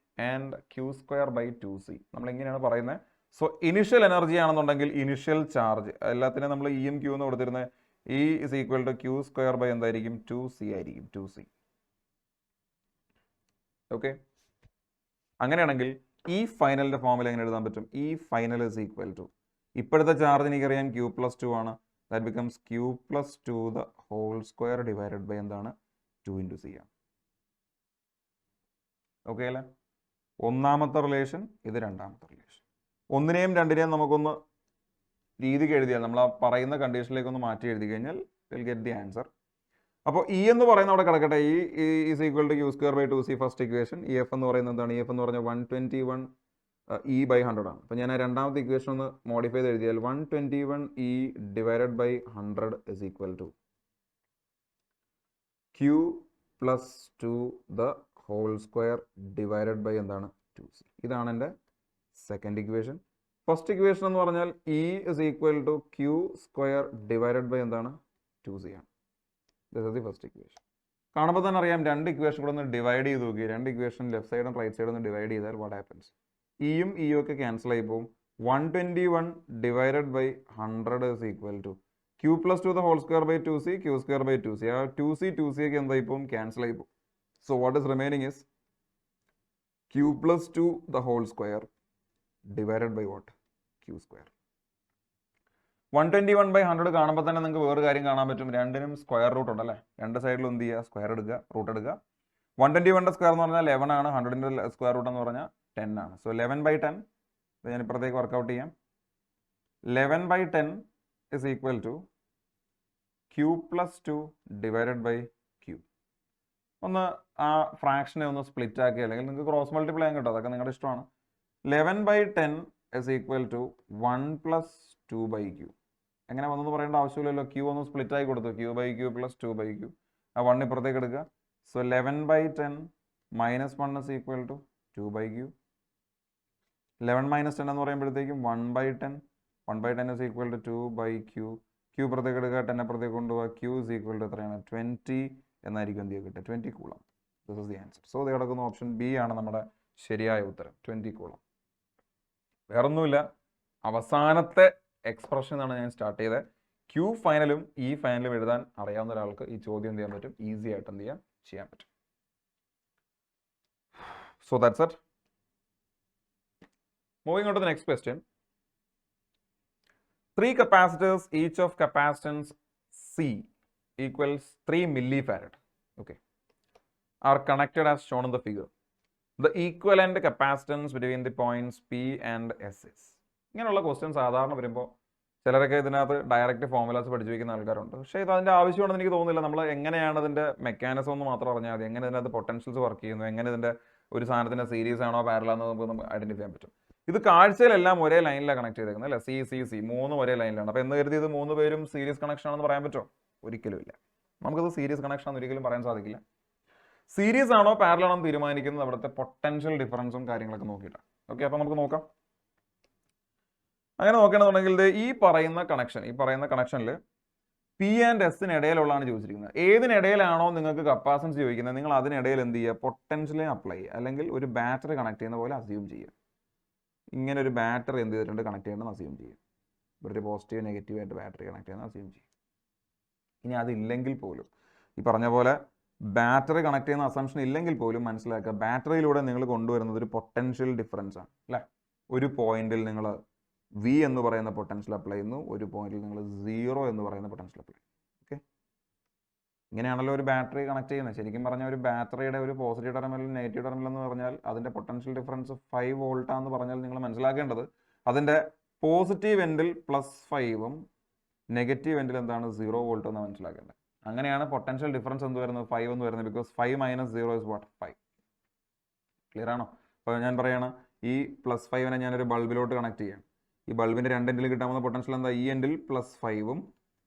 and Q²/2C. നമ്മൾ എങ്ങനെയാണ് പറയുന്നത്? സോ ഇനിഷ്യൽ എനർജി ആണെന്നുണ്ടെങ്കിൽ ഇനിഷ്യൽ ചാർജ് എല്ലാത്തിനും നമ്മൾ EM Q എന്ന് കൊടുത്തിരുന്നത്. E is equal to Q² എന്തായിരിക്കും? 2C ആയിരിക്കും. 2C. ഓക്കെ, അങ്ങനെയാണെങ്കിൽ ഈ ഫൈനലിന്റെ ഫോമിൽ എങ്ങനെ എഴുതാൻ പറ്റും? ഈ ഫൈനൽ ഇസ് ഈക്വൽ ടു ഇപ്പോഴത്തെ ചാർജ് എനിക്കറിയാം Q+2 ആണ്. That becomes Q+2² divided by എന്താണ്? 2 × C ആണ്. ഓക്കെ അല്ലേ? ഒന്നാമത്തെ റിലേഷൻ, ഇത് രണ്ടാമത്തെ റിലേഷൻ. ഒന്നിനെയും രണ്ടിനെയും നമുക്കൊന്ന് രീതിക്ക് എഴുതിയാൽ, നമ്മൾ ആ പറയുന്ന കണ്ടീഷനിലേക്ക് ഒന്ന് മാറ്റി എഴുതി കഴിഞ്ഞാൽ വിൽ ഗെറ്റ് ദി ആൻസർ. അപ്പോൾ ഇ എന്ന് പറയുന്ന അവിടെ കിടക്കട്ടെ, E is equal to q²/2c first equation. E F എന്ന് പറയുന്നത് എന്താണ്? ഇ എഫ് എന്ന് പറഞ്ഞാൽ 121 E/100 ആണ്. അപ്പോൾ ഞാൻ രണ്ടാമത്തെ ഇക്വേഷൻ ഒന്ന് മോഡിഫൈ ചെയ്ത് എഴുതിയാൽ 121 E divided by 100 is equal to q plus 2 the whole square divided by എന്താണ്? 2c. ഇതാണ് എൻ്റെ സെക്കൻഡ് ഇക്വേഷൻ. ഫസ്റ്റ് ഇക്വേഷൻ എന്ന് പറഞ്ഞാൽ E is equal to q² divided by എന്താണ്? 2c ആണ്. This is the first equation. കാണുമ്പോൾ തന്നെ അറിയാം, രണ്ട് ഇക്വേഷൻ കൂടെ ഒന്ന് ഡിവൈഡ് ചെയ്ത് നോക്കി. രണ്ട് ഇക്വേഷൻ ലെഫ്റ്റ് സൈഡും റൈറ്റ് സൈഡും ഒന്ന് ഡിവൈഡ് ചെയ്താൽ വാട്ട് ഹാപ്പൻസ്? ഇയും ഇയും ഒക്കെ ക്യാൻസൽ ആയി പോകും. 121 divided by 100 is equal to q plus 2 the whole square by 2c, q² by 2c. ആ 2c ഒക്കെ എന്തായി പോകും? ക്യാൻസൽ ആയി പോകും. So what is remaining is q plus 2 the whole square divided by what? q². 121 by 100 കാണുമ്പോൾ തന്നെ നിങ്ങൾക്ക് വേറെ കാര്യം കാണാൻ പറ്റും. രണ്ടിനും സ്ക്വയർ റൂട്ട് ഉണ്ടല്ലേ? രണ്ട് സൈഡിലും എന്ത് ചെയ്യുക? സ്ക്വയർ എടുക്കുക, റൂട്ട് എടുക്കുക. 121 സ്ക്വയർ എന്ന് പറഞ്ഞാൽ 11 ആണ്. 100ൻ്റെ സ്ക്വയർ റൂട്ട് എന്ന് പറഞ്ഞാൽ 10 ആണ്. സോ 11 ബൈ 10 ഞാൻ ഇപ്പുറത്തേക്ക് വർക്കൗട്ട് ചെയ്യാം. 11 by 10 is equal to q plus 2 divided by q. ഒന്ന് ആ ഫ്രാക്ഷനെ ഒന്ന് സ്പ്ലിറ്റ് ആക്കി, അല്ലെങ്കിൽ നിങ്ങൾക്ക് ക്രോസ് മൾട്ടിപ്ലൈ ചെയ്യാൻ കിട്ടും, അതൊക്കെ നിങ്ങളുടെ ഇഷ്ടമാണ്. 11 by 10 is equal to 1 plus 2 by q. എങ്ങനെ വന്നെന്ന് പറയേണ്ട ആവശ്യമില്ലല്ലോ. q ഒന്ന് സ്പ്ലിറ്റ് ആയി കൊടുത്തു, q by q plus 2 by q. ആ 1 ഇപ്പുറത്തേക്ക് എടുക്കുക. So 11 by 10 minus 1 is equal to 2 by q. 11 minus 10 എന്ന് പറയുമ്പോഴത്തേക്കും 1 by 10. 1 by 10 is equal to 2 by q. q ഇപ്പുറത്തേക്ക് എടുക്കുക, 10 അപ്പുറത്തേക്ക് കൊണ്ടുപോകുക. q ഇസ് ഈക്വൽ ടു എത്രയാണ്? 20 എന്നായിരിക്കും എന്ത് കിട്ടുക? 20 coulomb. This is the answer. So ഇത് കിടക്കുന്ന ഓപ്ഷൻ ബി ആണ് നമ്മുടെ ശരിയായ ഉത്തരം, 20 കൂളം. വേറൊന്നുമില്ല, അവസാനത്തെ എക്സ്പ്രഷൻ എന്നാണ് ഞാൻ സ്റ്റാർട്ട് ചെയ്തത്. ക്യൂ ഫൈനലും ഇ ഫൈനലും എഴുതാൻ അറിയാവുന്ന ഒരാൾക്ക് ഈ ചോദ്യം എന്ത് ചെയ്യാൻ പറ്റും? ഈസി ആയിട്ട് എന്ത് ചെയ്യാൻ പറ്റും. So that's it. Moving on to the next question. 3 capacitors, each of capacitance C equals 3 millifarad, okay, are connected as shown in the figure. The equivalent capacitance between the points P and S is. ഇങ്ങനെയുള്ള question സാധാരണ വരുമ്പോൾ ചിലരൊക്കെ ഇതിനകത്ത് direct formulas പഠിച്ചു വയ്ക്കുന്ന ആൾക്കാരുണ്ട്. പക്ഷേ ഇത് അതിൻ്റെ ആവശ്യമാണെന്ന് എനിക്ക് തോന്നുന്നില്ല. നമ്മൾ എങ്ങനെയാണ് ഇതിൻ്റെ മെക്കാനിസം എന്ന് മാത്രം അറിഞ്ഞാൽ മതി. എങ്ങനെ ഇതിനകത്ത് പൊട്ടൻഷ്യൽസ് വർക്ക് ചെയ്യുന്നു, എങ്ങനെ ഇതിൻ്റെ ഒരു സാധനത്തിൻ്റെ സീരീസ് ആണോ പാരലാണോ നമുക്ക് ഐഡൻറ്റിഫൈ ചെയ്യാൻ പറ്റും. ഇത് കാഴ്ചയിലെല്ലാം ഒരേ ലൈനിലാണ് കണക്ട് ചെയ്തേക്കുന്നത് അല്ലേ? സി മൂന്നും ഒരേ ലൈനിലാണ്. അപ്പോൾ എന്ന് കരുതി ഇത് 3 പേരും സീരീസ് കണക്ഷൻ ആണെന്ന് പറയാൻ പറ്റുമോ? ഒരിക്കലും ഇല്ല. നമുക്കത് സീരീസ് കണക്ഷൻ ആണെന്ന് ഒരിക്കലും പറയാൻ സാധിക്കില്ല. സീരീസ് ആണോ പാരലൽ ആണോ തീരുമാനിക്കുന്നത് അവിടുത്തെ പൊട്ടൻഷ്യൽ ഡിഫറൻസും കാര്യങ്ങളൊക്കെ നോക്കിയിട്ടാണ്. ഓക്കെ, അപ്പോൾ നമുക്ക് നോക്കാം. അങ്ങനെ നോക്കുകയാണെന്നുണ്ടെങ്കിൽ ഈ പറയുന്ന കണക്ഷനിൽ പി ആൻഡ് എസിന് ഇടയിലുള്ളതാണ് ചോദിച്ചിരിക്കുന്നത്. ഏതിനിടയിലാണോ നിങ്ങൾക്ക് കപ്പാസിറ്റൻസ് ചോദിക്കുന്നത്, നിങ്ങൾ അതിനിടയിൽ എന്ത് ചെയ്യുക? പൊട്ടൻഷ്യലി അപ്ലൈ ചെയ്യുക, അല്ലെങ്കിൽ ഒരു ബാറ്ററി കണക്ട് ചെയ്യുന്ന പോലെ അസ്യൂം ചെയ്യുക. ഇങ്ങനെ ഒരു ബാറ്ററി എന്ത് ചെയ്തിട്ടുണ്ട്? കണക്ട് ചെയ്യേണ്ടത് അസ്യൂം ചെയ്യും. ഇവിടെ ഒരു പോസിറ്റീവ് നെഗറ്റീവ് ആയിട്ട് ബാറ്ററി കണക്ട് ചെയ്യുന്നത് അസ്യൂം ചെയ്യും. ഇനി അതില്ലെങ്കിൽ പോലും, ഈ പറഞ്ഞ പോലെ ബാറ്ററി കണക്ട് ചെയ്യുന്ന അസംഷൻ ഇല്ലെങ്കിൽ പോലും മനസ്സിലാക്കുക, ബാറ്ററിയിലൂടെ നിങ്ങൾ കൊണ്ടുവരുന്നത് ഒരു പൊട്ടൻഷ്യൽ ഡിഫറൻസ് ആണ് അല്ലേ? ഒരു പോയിന്റിൽ നിങ്ങൾ വി എന്ന് പറയുന്ന പൊട്ടൻഷ്യൽ അപ്ലൈ ചെയ്യുന്നു, ഒരു പോയിന്റിൽ നിങ്ങൾ 0 എന്ന് പറയുന്ന പൊട്ടൻഷ്യൽ അപ്ലൈ ചെയ്യുന്നു. ഓക്കെ, ഇങ്ങനെയാണല്ലോ ഒരു ബാറ്ററി കണക്ട് ചെയ്യുന്നത്. ശരിക്കും പറഞ്ഞാൽ ഒരു ബാറ്ററിയുടെ ഒരു പോസിറ്റീവ് ടെർമിനൽ നെഗറ്റീവ് ടെർമിനൽ എന്ന് പറഞ്ഞാൽ അതിൻ്റെ പൊട്ടൻഷ്യൽ ഡിഫറൻസ് 5 വോൾട്ടാന്ന് പറഞ്ഞാൽ നിങ്ങൾ മനസ്സിലാക്കേണ്ടത് അതിൻ്റെ പോസിറ്റീവ് എൻഡിൽ +5ഉം നെഗറ്റീവ് എൻഡിൽ എന്താണ് 0 വോൾട്ട് എന്ന് മനസ്സിലാക്കേണ്ടത്. അങ്ങനെയാണ് പൊട്ടൻഷ്യൽ ഡിഫറൻസ് എന്ത് വരുന്നത്? 5 എന്ന് വരുന്നത്. Because 5 - 0 is what? 5. ക്ലിയർ ആണോ? അപ്പോൾ ഞാൻ പറയുകയാണ്, ഈ +5നെ ഞാനൊരു ബൾബിലോട്ട് കണക്ട് ചെയ്യാം. ഈ ബൾബിൻ്റെ 2 എൻഡിൽ കിട്ടാവുന്ന പൊട്ടൻഷ്യൽ എന്താ? ഈ എൻഡിൽ +5ഉം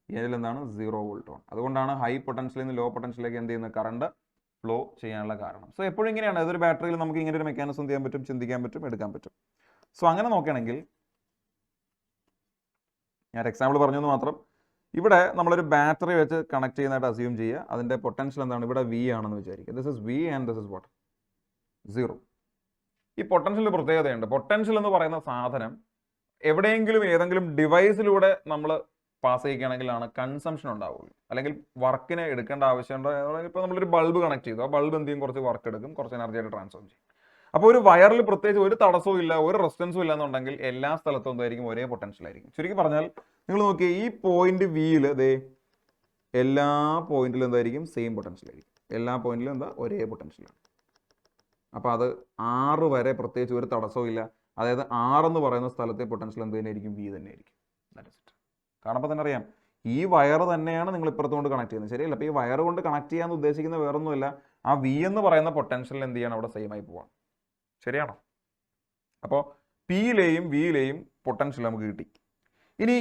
ഈ എൻഡിൽ എന്താണ്? 0 വോൾട്ടും. അതുകൊണ്ടാണ് ഹൈ പൊട്ടൻഷ്യലിൽ നിന്ന് ലോ പൊട്ടൻഷ്യലിലേക്ക് എന്ത് ചെയ്യുന്നത്? കറണ്ട് ഫ്ലോ ചെയ്യാനുള്ള കാരണം. സോ എപ്പോഴും ഇങ്ങനെയാണ്. അതൊരു ബാറ്ററിയിൽ നമുക്ക് ഇങ്ങനെ ഒരു മെക്കാനിസം ചെയ്യാൻ പറ്റും, ചിന്തിക്കാൻ പറ്റും, എടുക്കാൻ പറ്റും. സോ അങ്ങനെ നോക്കുകയാണെങ്കിൽ ഞാൻ എക്സാമ്പിൾ പറഞ്ഞെന്ന് മാത്രം. ഇവിടെ നമ്മളൊരു ബാറ്ററി വെച്ച് കണക്ട് ചെയ്യുന്നതായിട്ട് അസ്യൂം ചെയ്യുക. അതിൻ്റെ പൊട്ടൻഷ്യൽ എന്താണ്? ഇവിടെ V ആണെന്ന് വിചാരിക്കുക. This is V and this is what? 0. ഈ പൊട്ടൻഷ്യൽ പ്രത്യേകതയുണ്ട്. പൊട്ടൻഷ്യൽ എന്ന് പറയുന്ന സാധനം എവിടെയെങ്കിലും ഏതെങ്കിലും ഡിവൈസിലൂടെ നമ്മൾ പാസ് ചെയ്യിക്കുകയാണെങ്കിലാണ് കൺസംഷൻ ഉണ്ടാവുള്ളൂ, അല്ലെങ്കിൽ വർക്കിനെ എടുക്കേണ്ട ആവശ്യമുണ്ടോ. ഇപ്പോൾ നമ്മളൊരു ബൾബ് കണക്ട് ചെയ്തു, ആ ബൾബ് എന്ത് ചെയ്യും? കുറച്ച് വർക്ക് എടുക്കും, കുറച്ച് എനർജിയായിട്ട് ട്രാൻസ്ഫോം ചെയ്യും. അപ്പോൾ ഒരു വയറിൽ പ്രത്യേകിച്ച് ഒരു തടസ്സവും ഇല്ല, ഒരു റെസിസ്റ്റൻസും ഇല്ല എന്നുണ്ടെങ്കിൽ എല്ലാ സ്ഥലത്തും എന്തായിരിക്കും? ഒരേ പൊട്ടൻഷ്യൽ ആയിരിക്കും. ചുരുക്കി പറഞ്ഞാൽ നിങ്ങൾ നോക്കിയേ, ഈ പോയിന്റ് വിയിൽ എല്ലാ പോയിന്റിലും എന്തായിരിക്കും? സെയിം പൊട്ടൻഷ്യൽ ആയിരിക്കും. എല്ലാ പോയിന്റിലും എന്താ? ഒരേ പൊട്ടൻഷ്യലാണ്. അപ്പോൾ അത് 6 വരെ പ്രത്യേകിച്ച് ഒരു തടസ്സവും ഇല്ല. അതായത് 6 എന്ന് പറയുന്ന സ്ഥലത്തെ പൊട്ടൻഷ്യൽ എന്ത് തന്നെയായിരിക്കും? V തന്നെയായിരിക്കും. കാണുമ്പോൾ തന്നെ അറിയാം, ഈ വയർ തന്നെയാണ് നിങ്ങൾ ഇപ്പുറത്തുകൊണ്ട് കണക്ട് ചെയ്യുന്നത്, ശരിയല്ല? അപ്പോൾ ഈ വയർ കൊണ്ട് കണക്ട് ചെയ്യാൻ ഉദ്ദേശിക്കുന്ന വേറൊന്നുമില്ല, ആ വി എന്ന് പറയുന്ന പൊട്ടൻഷ്യൽ എന്ത് ചെയ്യണം, അവിടെ സെയിം ആയി പോവാം, ശരിയാണോ? അപ്പോൾ പിയിലെയും വിയിലെയും പൊട്ടൻഷ്യൽ നമുക്ക് കിട്ടി. ഇനി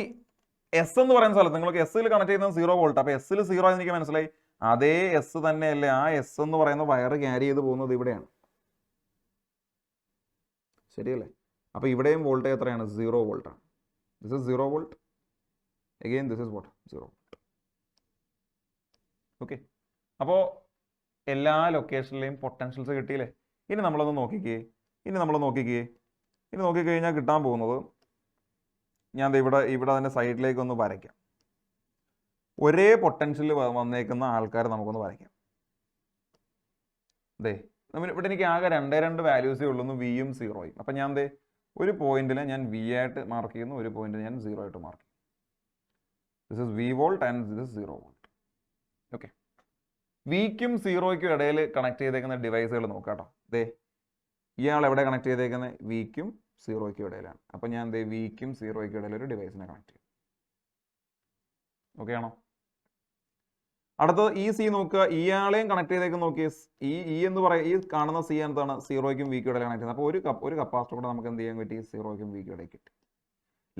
എസ് എന്ന് പറയുന്ന സ്ഥലത്ത് നിങ്ങൾക്ക് എസ്സിൽ കണക്ട് ചെയ്യുന്നത് 0 വോൾട്ട്, അപ്പോൾ എസ്സിൽ 0 ആയി എനിക്ക് മനസ്സിലായി. അതേ എസ് തന്നെയല്ലേ ആ എസ് എന്ന് പറയുന്ന വയർ ക്യാരി ചെയ്ത് പോകുന്നത് ഇവിടെയാണ്, ശരിയല്ലേ? അപ്പോൾ ഇവിടെയും വോൾട്ടേജ് എത്രയാണ്? 0 വോൾട്ടാണ്. This is 0 volt, again this is what 0 volt. Okay, അപ്പോൾ എല്ലാ ലൊക്കേഷനിലെയും പൊട്ടൻഷ്യൽസ് കിട്ടിയില്ലേ? ഇനി നമ്മളൊന്ന് നോക്കിക്കേ, ഇനി നോക്കിക്കഴിഞ്ഞാൽ കിട്ടാൻ പോകുന്നത്, ഞാൻ ഇവിടെ തന്നെ സൈഡിലേക്ക് ഒന്ന് വരയ്ക്കാം. ഒരേ പൊട്ടൻഷ്യൽ വന്നേക്കുന്ന ആൾക്കാർ നമുക്കൊന്ന് വരയ്ക്കാം. ഇവിടെ എനിക്ക് ആകെ രണ്ട് വാല്യൂസേ ഉള്ളൂ, വിയും 0യും. അപ്പം ഞാൻ ഒരു പോയിന്റിൽ ഞാൻ വി ആയിട്ട് മാർക്ക് ചെയ്യുന്നു, ഒരു പോയിന്റിൽ ഞാൻ 0 ആയിട്ട് മാർക്ക് ചെയ്യുന്നു. This is V volt and this is 0 volt. Okay, വിക്കും 0യ്ക്കും ഇടയിൽ കണക്ട് ചെയ്തേക്കുന്ന ഡിവൈസുകൾ നോക്കാം കേട്ടോ. ഇയാൾ എവിടെ കണക്ട് ചെയ്തേക്കുന്നത്? വിക്കും 0യ്ക്കും ഇടയിലാണ്. അപ്പം ഞാൻ വിക്കും 0യ്ക്കും ഇടയിൽ ഒരു ഡിവൈസിനെ കണക്ട് ചെയ്യും. ഓക്കെ ആണോ? അടുത്തത് ഈ സി നോക്കുക, ഇയാളെയും കണക്ട് ചെയ്തേക്കുന്ന നോക്കിയ ഈ എന്ന് പറയുക, ഈ കാണുന്ന സി എന്താണ്? 0യ്ക്കും വിക്കും ഇടയിൽ കണക്ട് ചെയ്യുന്നത്. അപ്പോൾ ഒരു കപ്പാസിറ്റർ കൂടെ നമുക്ക് എന്ത് ചെയ്യാൻ പറ്റി? 0യ്ക്കും വിക്കും ഇടയിൽ കിട്ടി.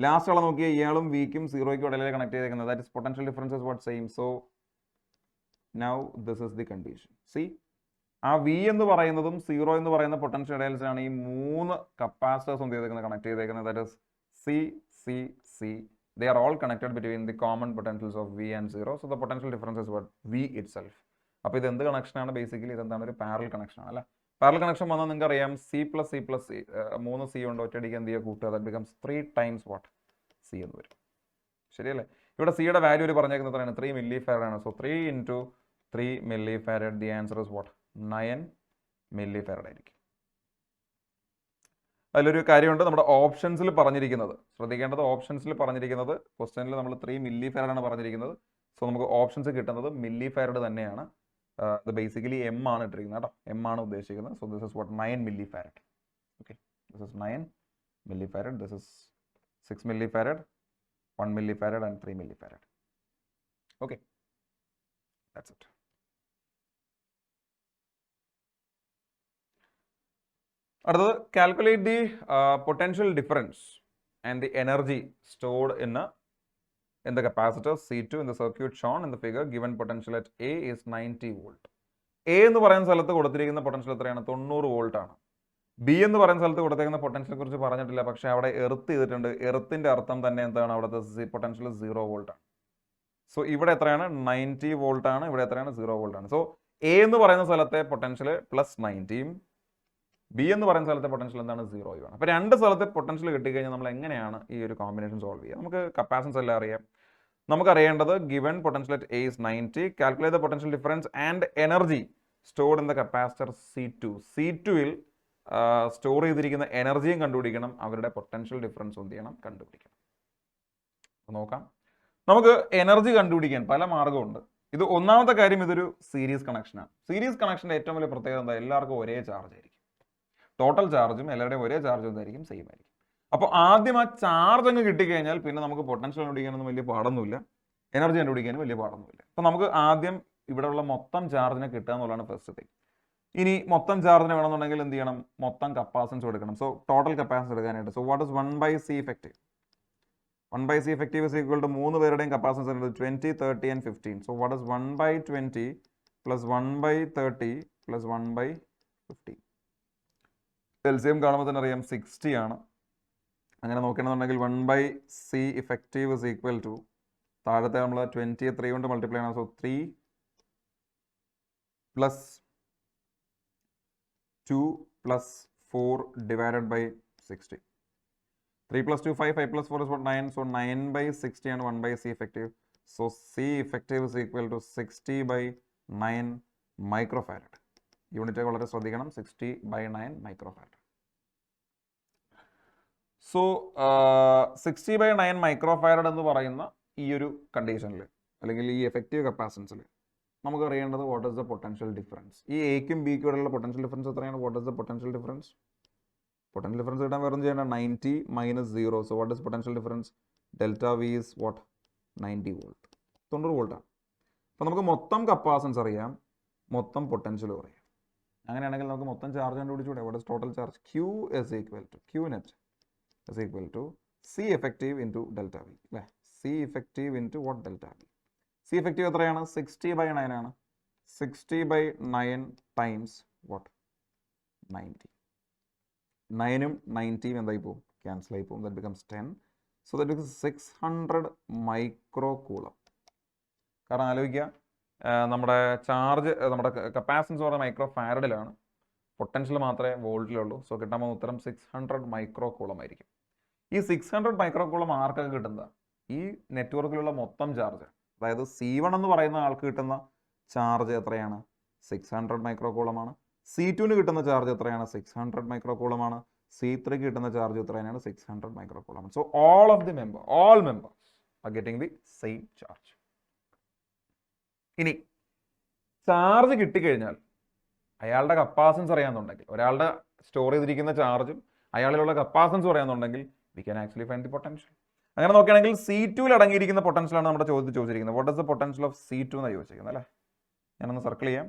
ലാസ്റ്റ് ആളെ നോക്കിയാൽ ഇയാളും വിക്കും 0യ്ക്കും ഇടയിൽ കണക്ട് ചെയ്തേക്കുന്നത്. That is potential difference is what? Same. So now this is the condition. C, ആ വി എന്ന് പറയുന്നതും 0 എന്ന് പറയുന്ന പൊട്ടൻഷ്യൽ ഇടയിലാണ് ഈ 3 കപ്പാസിറ്റേഴ്സ് എന്ത് ചെയ്തേക്കുന്നത്? കണക്ട് ചെയ്തേക്കുന്നത്. That is C C C. They are all connected between the common potentials of V and 0. So the potential difference is what? V itself. അപ്പോൾ ഇത് എന്ത് കണക്ഷൻ ആണ്? ബേസിക്കലി ഇതെന്താണ്? ഒരു പാരലൽ കണക്ഷൻ ആണ്, അല്ലേ? പാരലൽ കണക്ഷൻ വന്നാൽ നിങ്ങൾക്ക് അറിയാം, C plus C plus C, 3 C ഉണ്ട്, ഒറ്റയടിക്ക് എന്ത് ചെയ്യുക? കൂട്ടുക. That becomes 3 times what? C എന്ന് വരും, ശരിയല്ലേ? ഇവിടെ സിയുടെ വാല്യൂ ഒരു പറഞ്ഞേക്കുന്നത് എത്രയാണ്? 3 മില്ലി ഫാരഡ് ആണ്. So 3 into 3 milli farad, the answer is what? 9 milli farad ആയിരിക്കും. അതിലൊരു കാര്യമുണ്ട്, നമ്മുടെ ഓപ്ഷൻസിൽ പറഞ്ഞിരിക്കുന്നത് ശ്രദ്ധിക്കേണ്ടത്. ഓപ്ഷൻസിൽ പറഞ്ഞിരിക്കുന്നത്, ക്വസ്റ്റ്യനിൽ നമ്മൾ 3 മില്ലി ഫാരഡ് ആണ് പറഞ്ഞിരിക്കുന്നത്. സോ നമുക്ക് ഓപ്ഷൻസ് കിട്ടുന്നത് മില്ലി ഫാരഡ് തന്നെയാണ്. ഇത് ബേസിക്കലി എം ആണ് ഇട്ടിരിക്കുന്നത് കേട്ടോ, എം ആണ് ഉദ്ദേശിക്കുന്നത്. So this is what? 9 milli farad. Okay, this is 9 milli farad, this is 6 milli farad, 1 milli farad and 3 milli farad. Okay, that's it. അടുത്തത്, calculate the potential difference and the energy stored in the capacitor C2 in the circuit shown in the figure. Given potential at A is 90 volt. A എന്ന് പറയുന്ന സ്ഥലത്ത് കൊടുത്തിരിക്കുന്ന potential എത്രയാണ്? 90 volt ആണ്. B എന്ന് പറയുന്ന സ്ഥലത്ത് കൊടുത്തിരിക്കുന്ന പൊട്ടൻഷ്യലെ കുറിച്ച് പറഞ്ഞിട്ടില്ല, പക്ഷേ അവിടെ എർത്ത് ചെയ്തിട്ടുണ്ട്. എർത്തിന്റെ അർത്ഥം തന്നെ എന്താണ്? അവിടുത്തെ പൊട്ടൻഷ്യൽ 0 വോൾട്ട് ആണ്. സോ ഇവിടെ എത്രയാണ്? 90 വോൾട്ട് ആണ്. ഇവിടെ എത്രയാണ്? 0 വോൾട്ട് ആണ്. സോ എ എന്ന് പറയുന്ന സ്ഥലത്തെ പൊട്ടൻഷ്യൽ പ്ലസ് 90യും ബി എന്ന് പറയുന്ന സ്ഥലത്തെ പൊട്ടൻഷ്യൽ എന്താണ്? 0യും ആണ്. അപ്പോൾ രണ്ട് സ്ഥലത്തെ പൊട്ടൻഷ്യൽ കിട്ടിക്കഴിഞ്ഞാൽ നമ്മൾ എങ്ങനെയാണ് ഈ ഒരു കോമ്പിനേഷൻ സോൾവ് ചെയ്യുക? നമുക്ക് കപ്പാസിറ്റൻസ് എല്ലാം അറിയാം. നമുക്കറിയേണ്ടത് given potential at A is 90, calculate the potential difference and energy stored in the capacitor C2. C2ൽ സ്റ്റോർ ചെയ്തിരിക്കുന്ന എനർജിയും കണ്ടുപിടിക്കണം, അവരുടെ പൊട്ടൻഷ്യൽ ഡിഫറൻസ് എന്ത് ചെയ്യണം? കണ്ടുപിടിക്കണം. നോക്കാം, നമുക്ക് എനർജി കണ്ടുപിടിക്കാൻ പല മാർഗമുണ്ട്. ഇത് ഒന്നാമത്തെ കാര്യം, ഇതൊരു സീരീസ് കണക്ഷനാണ്. സീരീസ് കണക്ഷൻ്റെ ഏറ്റവും വലിയ പ്രത്യേകത എന്താ? എല്ലാവർക്കും ഒരേ ചാർജ് ആയിരിക്കും. ടോട്ടൽ ചാർജും എല്ലാവരുടെയും ഒരേ ചാർജ് എന്തായിരിക്കും? സെയിം ആയിരിക്കും. അപ്പോൾ ആദ്യം ആ ചാർജ് അങ്ങ് കിട്ടിക്കഴിഞ്ഞാൽ പിന്നെ നമുക്ക് പൊട്ടൻഷ്യൽ കണ്ടുപിടിക്കാനൊന്നും വലിയ പാടൊന്നുമില്ല, എനർജി കണ്ടുപിടിക്കാനും വലിയ പാടൊന്നുമില്ല. അപ്പോൾ നമുക്ക് ആദ്യം ഇവിടെയുള്ള മൊത്തം ചാർജിനെ കിട്ടുക എന്നുള്ളതാണ് ഫസ്റ്റ് തിങ്. ഇനി മൊത്തം ചാർജിനെ വേണമെന്നുണ്ടെങ്കിൽ എന്ത് ചെയ്യണം? മൊത്തം കപ്പാസിറ്റൻസ് എടുക്കണം. സോ ടോട്ടൽ കപ്പാസിറ്റൻസ് എടുക്കാനായിട്ട്, so what is 1/C effective? 1/C effective is equal to 3 പേരുടെയും capacitance 20, 30 and 15. So what is 1/20 plus 1/30 plus 1/50? LCM കാണുമ്പോൾ തന്നെ അറിയാം 60 ആണ്. അങ്ങനെ നോക്കുകയാണെന്നുണ്ടെങ്കിൽ 1/C effective is equal to, താഴത്തെ നമ്മൾ 20 3 കൊണ്ട് മൾട്ടിപ്ലൈ ചെയ്യണം. So 3 plus 2 plus 4 divided by 60. 3 plus 2 5, 5 plus 4 is what? 9. So 9/60 ആണ് 1/C effective. So C effective is equal to 60/9 microfarad. Unit വളരെ ശ്രദ്ധിക്കണം, 60/9 microfarad. സോ 60/9 microfarad എന്ന് പറയുന്ന ഈ ഒരു കണ്ടീഷനിൽ, അല്ലെങ്കിൽ ഈ എഫക്റ്റീവ് കപ്പാസിറ്റൻസിൽ നമുക്ക് അറിയേണ്ടത് what is the potential difference. ഈ എക്കും ബിക്കും ഇടയിലുള്ള പൊട്ടൻഷ്യൽ ഡിഫറൻസ് എത്രയാണ്? What is the potential difference? Potential difference കിട്ടാൻ വേറെ ഒന്നും ചെയ്യേണ്ട, 90 - 0. So what is potential difference? Delta V is what? 90 volt. 90 വോൾട്ടാണ്. അപ്പോൾ നമുക്ക് മൊത്തം കപ്പാസിറ്റൻസ് അറിയാം, മൊത്തം പൊട്ടൻഷ്യലും അറിയാം. അങ്ങനെയാണെങ്കിൽ നമുക്ക് മൊത്തം ചാർജ് കണ്ടുപിടിച്ചൂടെ? What is total charge? Q is equal to Q net is equal to C effective into delta V അല്ലേ? C effective into what? Delta V. C effective എത്രയാണ്? 60/9 ആണ്. 60/9 ടൈംസ് വാട്ട്? 90. 9ഉം 90ഉം എന്തായി പോകും? ക്യാൻസൽ ആയി പോകും. That becomes 10. So that becomes 600 micro coulomb. കാരണം ആലോചിക്കുക, നമ്മുടെ ചാർജ്, നമ്മുടെ കപ്പാസിറ്റൻസ് പറയുന്നത് മൈക്രോ ഫാരഡിലാണ്, പൊട്ടൻഷ്യൽ മാത്രമേ വോൾട്ടിലുള്ളൂ. സോ കിട്ടാൻ പോകുന്ന ഉത്തരം 600 മൈക്രോ കൂളം ആയിരിക്കും. ഈ 600 മൈക്രോ കൂളം ആർക്കൊക്കെ കിട്ടുന്നത്? ഈ നെറ്റ്വർക്കിലുള്ള മൊത്തം ചാർജ്, അതായത് C1 എന്ന് പറയുന്ന ആൾക്ക് കിട്ടുന്ന ചാർജ് എത്രയാണ്? 600 മൈക്രോ കൂളമാണ്. C2ന് കിട്ടുന്ന ചാർജ് എത്രയാണ്? 600 മൈക്രോ കൂളമാണ്. C3ക്ക് കിട്ടുന്ന ചാർജ് എത്രയാണ്? 600 മൈക്രോ കൂളമാണ്. So all members are getting the same charge. ഇനി ചാർജ് കിട്ടിക്കഴിഞ്ഞാൽ അയാളുടെ കപ്പാസിറ്റൻസ് അറിയാമെന്നുണ്ടെങ്കിൽ, ഒരാളുടെ സ്റ്റോർ ചെയ്തിരിക്കുന്ന ചാർജും അയാളിലുള്ള കപ്പാസിറ്റൻസും അറിയാമെന്നുണ്ടെങ്കിൽ we can actually find the potential. അങ്ങനെ നോക്കുകയാണെങ്കിൽ C2ൽ അടങ്ങിയിരിക്കുന്ന പൊട്ടൻഷ്യലാണ് നമ്മുടെ ചോദ്യത്തിൽ ചോദിച്ചിരിക്കുന്നത്. What is the potential of C2 എന്നാണ് ചോദിച്ചിരിക്കുന്നത് അല്ലേ? ഞാനൊന്ന് സർക്കിൾ ചെയ്യാം.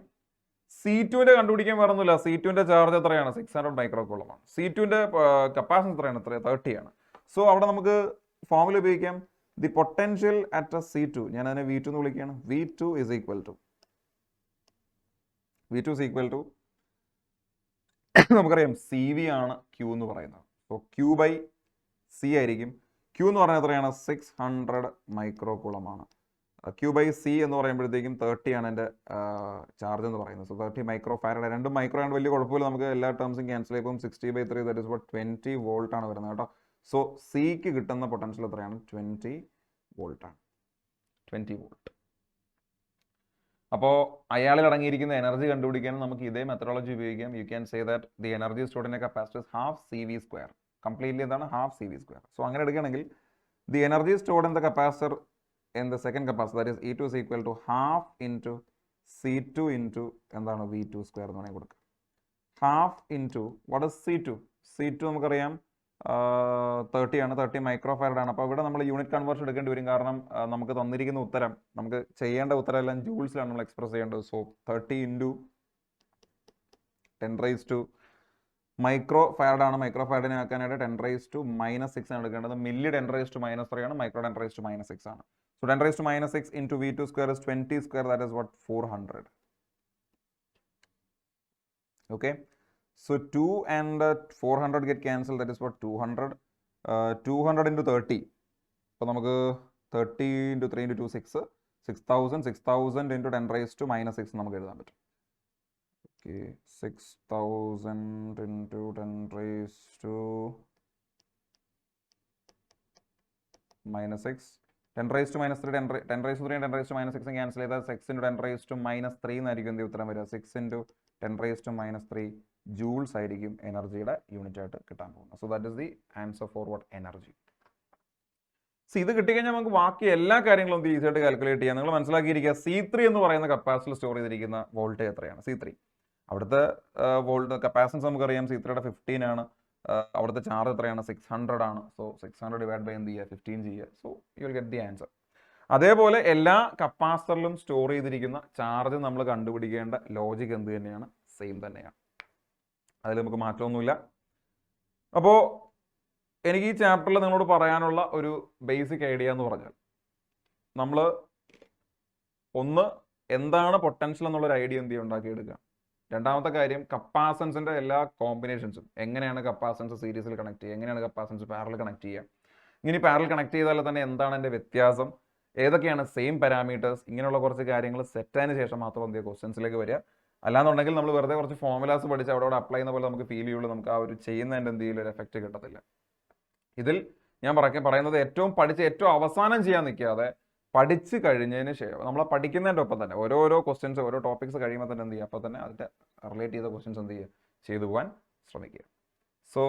C2ന്റെ കണ്ടുപിടിക്കാൻ വേറൊന്നുമില്ല. C2ന്റെ ചാർജ് എത്രയാണ്? 600 മൈക്രോ കൂളമാണ്. C2ന്റെ കപ്പാസിറ്റൻസ് എത്രയാണ്? 30 ആണ്. സോ അവിടെ നമുക്ക് ഫോർമുല ഉപയോഗിക്കാം. ദി പൊട്ടൻഷ്യൽ അറ്റ് C2, ഞാൻ അതിനെ V2 എന്ന് വിളിക്കുകയാണ്. V2 is equal to നമുക്കറിയാം CV ആണ് Q എന്ന് പറയുന്നത്. സോ Q/C ആയിരിക്കും. Q എന്ന് പറഞ്ഞാൽ എത്രയാണ്? 600 മൈക്രോ കൂളമാണ്. Q/C എന്ന് പറയുമ്പോഴത്തേക്കും 30 ആണ് എൻ്റെ ചാർജ് എന്ന് പറയുന്നത്. So 30 micro farad. രണ്ടും മൈക്രോ ആണ്, വലിയ കുഴപ്പമില്ല, നമുക്ക് എല്ലാ ടേംസും ക്യാൻസൽ ആയിപ്പോൾ 60/3 ദാറ്റ് ഇസ് വാട്ട് 20 വോൾട്ട് ആണ് വരുന്നത് കേട്ടോ. സോ സിക്ക് കിട്ടുന്ന പൊട്ടൻഷ്യൽ എത്രയാണ്? 20 വോൾട്ടാണ്. 20 വോൾട്ട്. അപ്പോൾ അയാളിൽ അടങ്ങിയിരിക്കുന്ന എനർജി കണ്ടുപിടിക്കാനും നമുക്ക് ഇതേ മെത്തഡോളജി ഉപയോഗിക്കാം. You can say that the energy stored in a capacitor is half CV². Completely എന്താണ്? Half CV². സോ അങ്ങനെ എടുക്കുകയാണെങ്കിൽ the energy stored in the capacitor in the second capacitor, that is E2 is equal to half into C2 into എന്താണ്? V2² എന്ന് വേണമെങ്കിൽ കൊടുക്കുക. Half into what is C2 നമുക്കറിയാം 30 ആണ്. 30 micro farad ആണ്. അപ്പോൾ ഇവിടെ നമ്മൾ യൂണിറ്റ് കൺവേർഷൻ എടുക്കേണ്ടി വരും. കാരണം നമുക്ക് തന്നിരിക്കുന്ന ഉത്തരം, നമുക്ക് ചെയ്യേണ്ട ഉത്തരം എല്ലാം ജൂൾസിലാണ് നമ്മൾ എക്സ്പ്രസ് ചെയ്യേണ്ടത്. സോ 30 ഇൻറ്റു 10⁻⁻⁶ മൈക്രോ ഫാരഡ് ആണ്. മൈക്രോ ഫാരഡിനെ ആക്കാനായിട്ട് 10⁻⁻⁻6 ആണ് എടുക്കേണ്ടത്. മില്ലി 10⁻⁻³ ആണ്. മൈക്രോ 10⁻⁻6 ആണ്. So 10⁻⁻6 into V2² is 20². That is what? 400. Okay. So 2 and 400 get cancelled. That is what? 200. 200 into 30. So നമുക്ക് 30 into 3 into 2 6. 6000. 6000 into 10⁻⁻6 നമുക്ക് എഴുതാൻ പറ്റും. Okay. 6000 into 10⁻⁻6. 10⁻⁻3 10⁻3 10⁻⁻6 ക്യാൻസൽ ചെയ്താൽ 6 into 10⁻⁻3 എന്നായിരിക്കും എന്ത് ഉത്തരം വരിക? 6 into 10⁻⁻3 ജൂൾസ് ആയിരിക്കും എനർജിയുടെ യൂണിറ്റ് ആയിട്ട് കിട്ടാൻ പോകുന്നത്. So that is the answer for what? Energy. So ഇത് കിട്ടിക്കഴിഞ്ഞാൽ നമുക്ക് ബാക്കി എല്ലാ കാര്യങ്ങളും ഒന്ന് ഈസി ആയിട്ട് കാൽക്കുലേറ്റ് ചെയ്യാം. നിങ്ങൾ മനസ്സിലാക്കിയിരിക്കുക, C3 എന്ന് പറയുന്ന കപ്പാസിറ്റർ സ്റ്റോർ ചെയ്തിരിക്കുന്ന വോൾട്ടേജ് എത്രയാണ്? C3 അവിടുത്തെ വോൾട്ട് കപ്പാസിറ്റൻസ് നമുക്കറിയാം. C3യുടെ 15 ആണ്. അവിടുത്തെ ചാർജ് എത്രയാണ്? 600 ആണ്. സോ 600 ഡിവൈഡ് ബൈ എന്ത് ചെയ്യുക? 15 ചെയ്യുക. So you will get the answer. അതേപോലെ എല്ലാ കപ്പാസിറ്ററിലും സ്റ്റോർ ചെയ്തിരിക്കുന്ന ചാർജ് നമ്മൾ കണ്ടുപിടിക്കേണ്ട ലോജിക് എന്ത് തന്നെയാണ്? സെയിം തന്നെയാണ്. അതിൽ നമുക്ക് മാറ്റമൊന്നുമില്ല. അപ്പോൾ എനിക്ക് ഈ ചാപ്റ്ററിൽ നിങ്ങളോട് പറയാനുള്ള ഒരു ബേസിക് ഐഡിയ എന്ന് പറഞ്ഞാൽ, നമ്മൾ ഒന്ന് എന്താണ് പൊട്ടൻഷ്യൽ എന്നുള്ളൊരു ഐഡിയ എന്ത് ചെയ്യുക? ഉണ്ടാക്കിയെടുക്കുക. രണ്ടാമത്തെ കാര്യം, കപ്പാസിറ്റൻസിൻ്റെ എല്ലാ കോമ്പിനേഷൻസും, എങ്ങനെയാണ് കപ്പാസിറ്റൻസ് സീരീസിൽ കണക്ട് ചെയ്യുക, എങ്ങനെയാണ് കപ്പാസിറ്റൻസ് പാരലൽ കണക്ട് ചെയ്യുക, ഇനി പാരലൽ കണക്ട് ചെയ്താൽ തന്നെ എന്താണ് എൻ്റെ വ്യത്യാസം, ഏതൊക്കെയാണ് സെയിം പാരാമീറ്റേഴ്സ്, ഇങ്ങനെയുള്ള കുറച്ച് കാര്യങ്ങൾ സെറ്റായതിനു ശേഷം മാത്രം എന്ത് ചെയ്യുക? ക്വസ്റ്റ്യൻസിലേക്ക് വരിക. അല്ലാന്നുണ്ടെങ്കിൽ നമ്മൾ വെറുതെ കുറച്ച് ഫോർമുലാസ് പഠിച്ച് അവിടെ അപ്ലൈ ചെയ്യുന്ന പോലെ നമുക്ക് ഫീൽ ചെയ്യുള്ളൂ. നമുക്ക് ആ ഒരു ചെയ്യുന്നതിൻ്റെ എന്തെങ്കിലും ഒരു എഫക്റ്റ് കിട്ടത്തില്ല. ഇതിൽ ഞാൻ പറയുന്നത് ഏറ്റവും അവസാനം ചെയ്യാൻ നിൽക്കാതെ പഠിച്ച് കഴിഞ്ഞതിന് ശേഷം, നമ്മൾ പഠിക്കുന്നതിൻ്റെ ഒപ്പം തന്നെ ഓരോ ക്വസ്റ്റ്യൻസ്, ഓരോ ടോപ്പിക്സ് കഴിയുമ്പോൾ തന്നെ എന്ത് ചെയ്യുക? അപ്പോൾ തന്നെ അതിൻ്റെ റിലേറ്റ് ചെയ്ത ക്വസ്റ്റ്യൻസ് എന്ത് ചെയ്യുക? ചെയ്തു പോകാൻ ശ്രമിക്കുക. സോ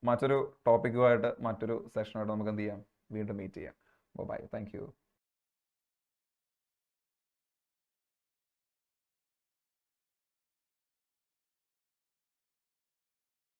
മറ്റൊരു ടോപ്പിക്കുമായിട്ട്, മറ്റൊരു സെഷനുമായിട്ട് നമുക്ക് എന്ത് ചെയ്യാം? വീണ്ടും മീറ്റ് ചെയ്യാം. ബൈ. Thank you.